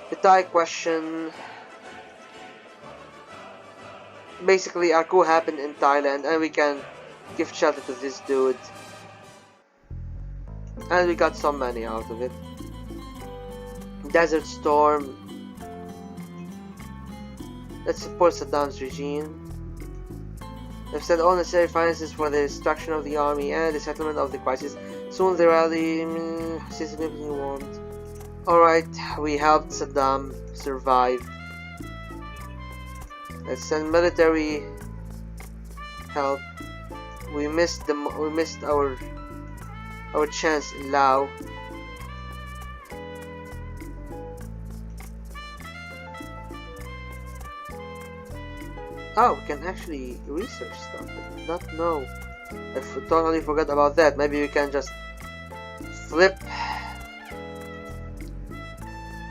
A: The Thai question. Basically, our coup happened in Thailand and we can give shelter to this dude. And we got some money out of it. Desert Storm. Let's support Saddam's regime. They've set all necessary finances for the destruction of the army and the settlement of the crisis. Soon the rally significantly warmed. Alright, we helped Saddam survive. Let's send military help. We missed our chance in Laos. Oh, we can actually research stuff. I did not know. I totally forgot about that. Maybe we can just flip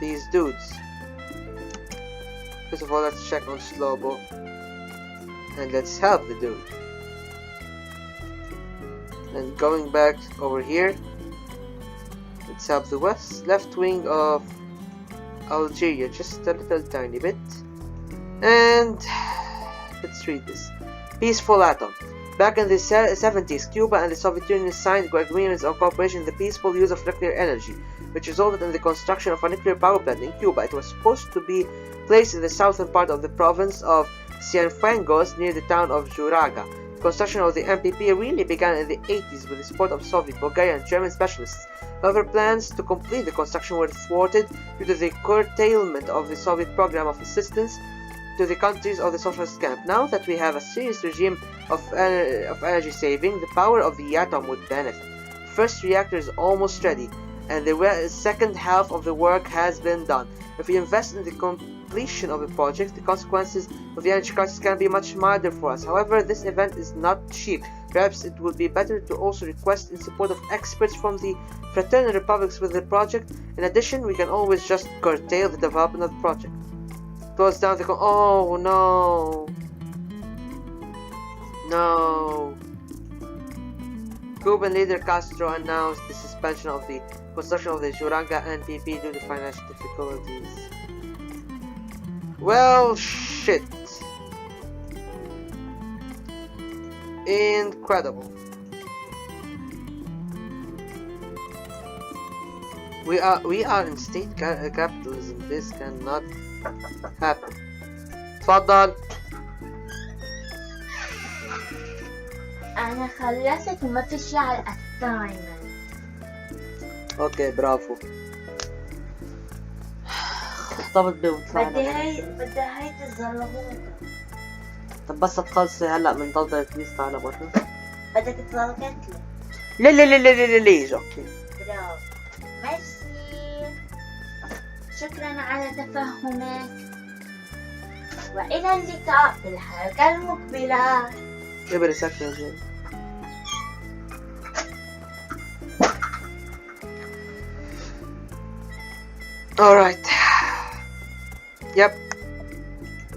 A: these dudes. First of all, let's check on Slobo. And let's help the dude. And going back over here, let's help the left wing of Algeria, just a little tiny bit. And let's read this. Peaceful Atom. Back in the 70s, Cuba and the Soviet Union signed agreements of cooperation in the peaceful use of nuclear energy, which resulted in the construction of a nuclear power plant in Cuba. It was supposed to be placed in the southern part of the province of Cienfuegos near the town of Juraga. The construction of the MPP really began in the 80s with the support of Soviet, Bulgarian, and German specialists. However, plans to complete the construction were thwarted due to the curtailment of the Soviet program of assistance to the countries of the socialist camp. Now that we have a serious regime of energy saving, the power of the atom would benefit. The first reactor is almost ready, and the second half of the work has been done. If we invest in the completion of the project, the consequences of the energy crisis can be much milder for us. However, this event is not cheap. Perhaps it would be better to also request in support of experts from the fraternal republics with the project. In addition, we can always just curtail the development of the project. Close down the oh no. No. Cuban leader Castro announced the suspension of the construction of the Juranga NPP due to financial difficulties. Well, shit. Incredible. We are in state capitalism. This cannot happen. تفضل.
B: أنا خلصت وما في شي على الأسايمنت.
A: اوكي برافو. خطبت بيه وطلعنا.
B: بدي هاي تتزلقوها.
A: طب بس تخلصي هلا بنضل بليز تعالى برا.
B: بدك تتزلقت لي.
A: لا لا لا لا لا ليش اوكي.
B: برافو. ميرسي. شكرا على تفهمك. وإلى اللقاء في الحلقة المقبلة.
A: ابري سكتة زين. Alright. Yep.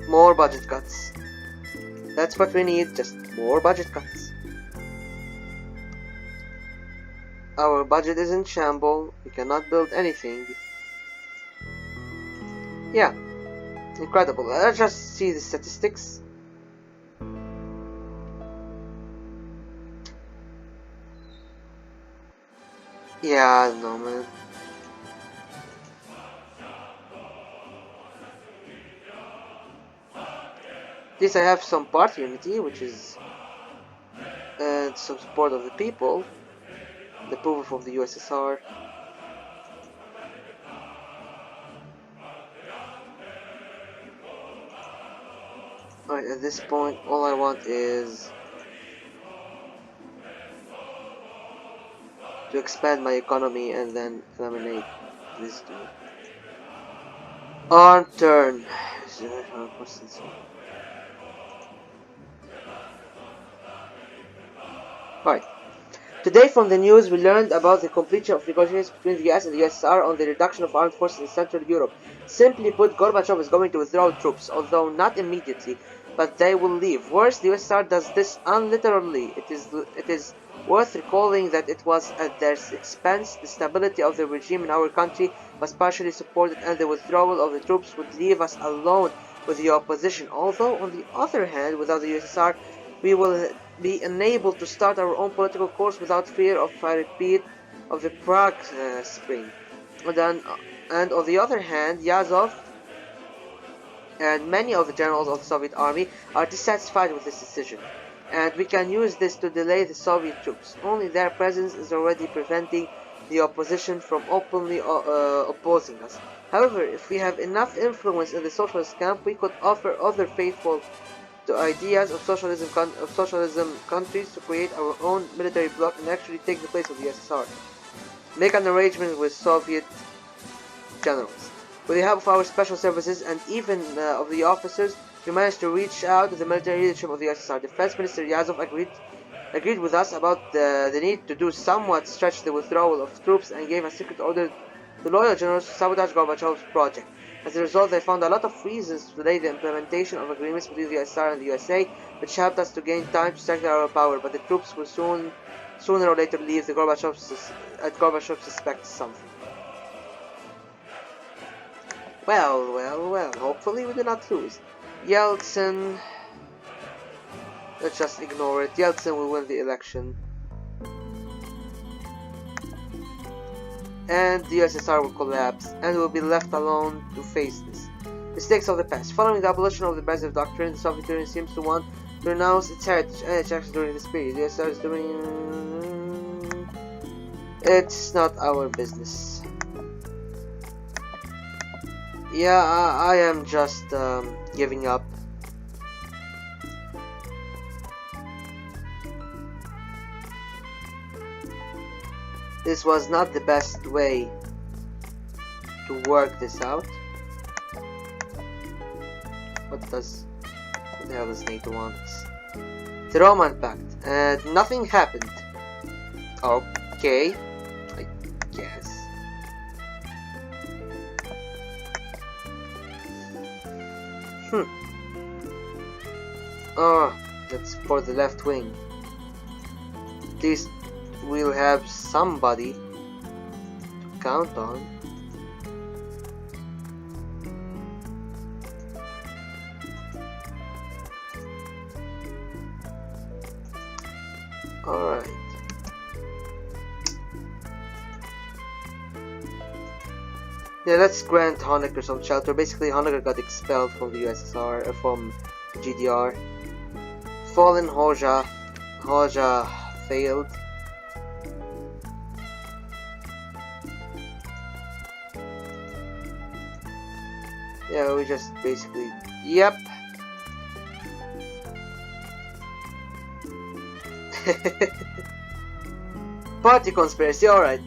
A: More budget cuts. That's what we need, just more budget cuts. Our budget is in shambles. We cannot build anything. Yeah. Incredible. Let's just see the statistics. Yeah, I don't know, man. At least I have some party unity, which is some support of the people, the approval from the USSR. Alright, at this point, all I want is to expand my economy and then eliminate this dude. On turn. Alright. Today from the news we learned about the completion of negotiations between the US and the USSR on the reduction of armed forces in Central Europe. Simply put, Gorbachev is going to withdraw troops, although not immediately, but they will leave. Worse, the USSR does this unliterally. It is worth recalling that it was at their expense. The stability of the regime in our country was partially supported, and the withdrawal of the troops would leave us alone with the opposition. Although, on the other hand, without the USSR, we will be enabled to start our own political course without fear of a repeat of the Prague Spring. And on the other hand, Yazov and many of the generals of the Soviet army are dissatisfied with this decision, and we can use this to delay the Soviet troops. Only their presence is already preventing the opposition from openly opposing us. However, if we have enough influence in the socialist camp, we could offer other faithful to ideas of socialism countries to create our own military bloc and actually take the place of the USSR. Make an arrangement with Soviet generals. With the help of our special services and even of the officers, we managed to reach out to the military leadership of the USSR. Defense Minister Yazov agreed with us about the need to do somewhat stretch the withdrawal of troops and gave a secret order to loyal generals to sabotage Gorbachev's project. As a result, they found a lot of reasons to delay the implementation of agreements between the USSR and the USA, which helped us to gain time to strengthen our power, but the troops will sooner or later leave. Gorbachev suspects something. Well, hopefully we do not lose. Yeltsin... Let's just ignore it. Yeltsin will win the election. And the USSR will collapse, and will be left alone to face this. Mistakes of the past. Following the abolition of the Brezhnev Doctrine, the Soviet Union seems to want to renounce its heritage and its actions during this period. The USSR is doing... It's not our business. Yeah, I am just giving up. This was not the best way to work this out. What the hell does NATO want? The Roman Pact, and nothing happened. Okay, I guess. Oh, that's for the left wing. At least we'll have somebody to count on. Alright. Yeah, let's grant Honecker some shelter. Basically, Honecker got expelled from the USSR, from the GDR. Fallen Hoxha failed. Yeah, we just basically... Yep. Party conspiracy, alright.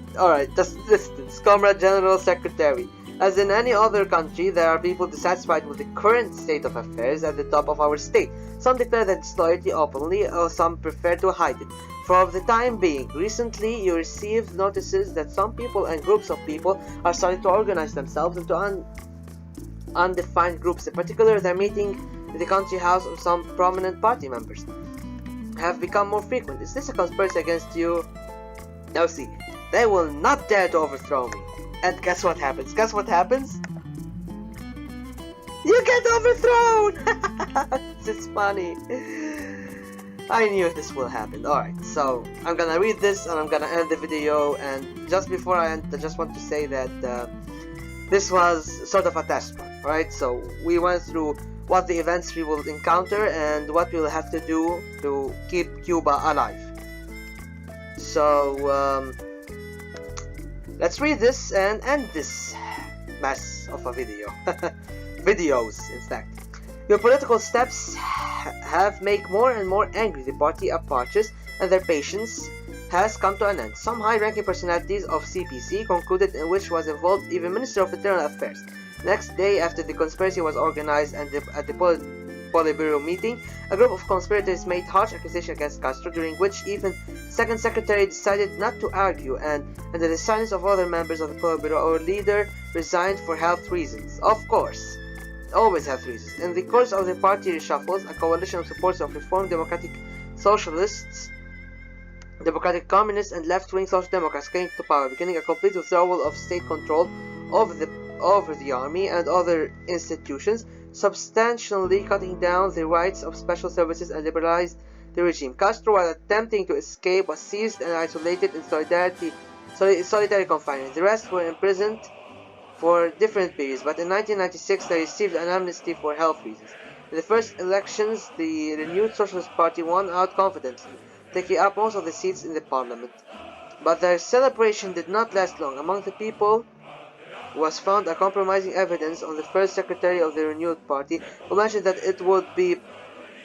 A: Distance, Comrade General Secretary. As in any other country, there are people dissatisfied with the current state of affairs at the top of our state. Some declare their disloyalty openly, or some prefer to hide it. For the time being, recently you received notices that some people and groups of people are starting to organize themselves into undefined groups. In particular, they're meeting in the country house of some prominent party members have become more frequent. Is this a conspiracy against you? Now see, they will not dare to overthrow me. And guess what happens? You get overthrown! It's funny. I knew this will happen. Alright, so I'm gonna read this and I'm gonna end the video, and just before I end, I just want to say that this was sort of a test run, right? So we went through what the events we will encounter and what we will have to do to keep Cuba alive. So let's read this and end this mess of a video. Videos, in fact. Your political steps have made more and more angry the party approaches, and their patience has come to an end. Some high-ranking personalities of CPC concluded, in which was involved even Minister of Internal Affairs. Next day after the conspiracy was organized and at the Politburo meeting, a group of conspirators made harsh accusations against Castro, during which even Second Secretary decided not to argue, and under the silence of other members of the Politburo, our leader resigned for health reasons. Of course. Always health reasons. In the course of the party reshuffles, a coalition of supporters of Reform Democratic Socialists, Democratic Communists, and left-wing Social Democrats came to power, beginning a complete withdrawal of state control over the army and other institutions, substantially cutting down the rights of special services and liberalized the regime. Castro, while attempting to escape, was seized and isolated in solitary confinement. The rest were imprisoned for different periods, but in 1996 they received an amnesty for health reasons. In the first elections, the renewed Socialist Party won out confidently, taking up most of the seats in the parliament. But their celebration did not last long. Among the people was found a compromising evidence on the first secretary of the renewed party, who mentioned that it would be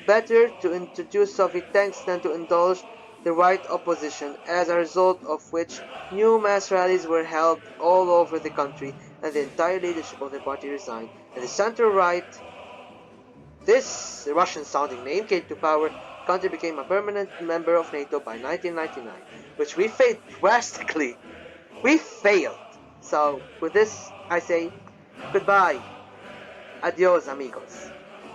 A: better to introduce Soviet tanks than to indulge the right opposition, as a result of which new mass rallies were held all over the country and the entire leadership of the party resigned. And the center-right, this Russian-sounding name, came to power. The country became a permanent member of NATO by 1999, which we failed drastically. We failed. So, with this, I say goodbye. Adios, amigos.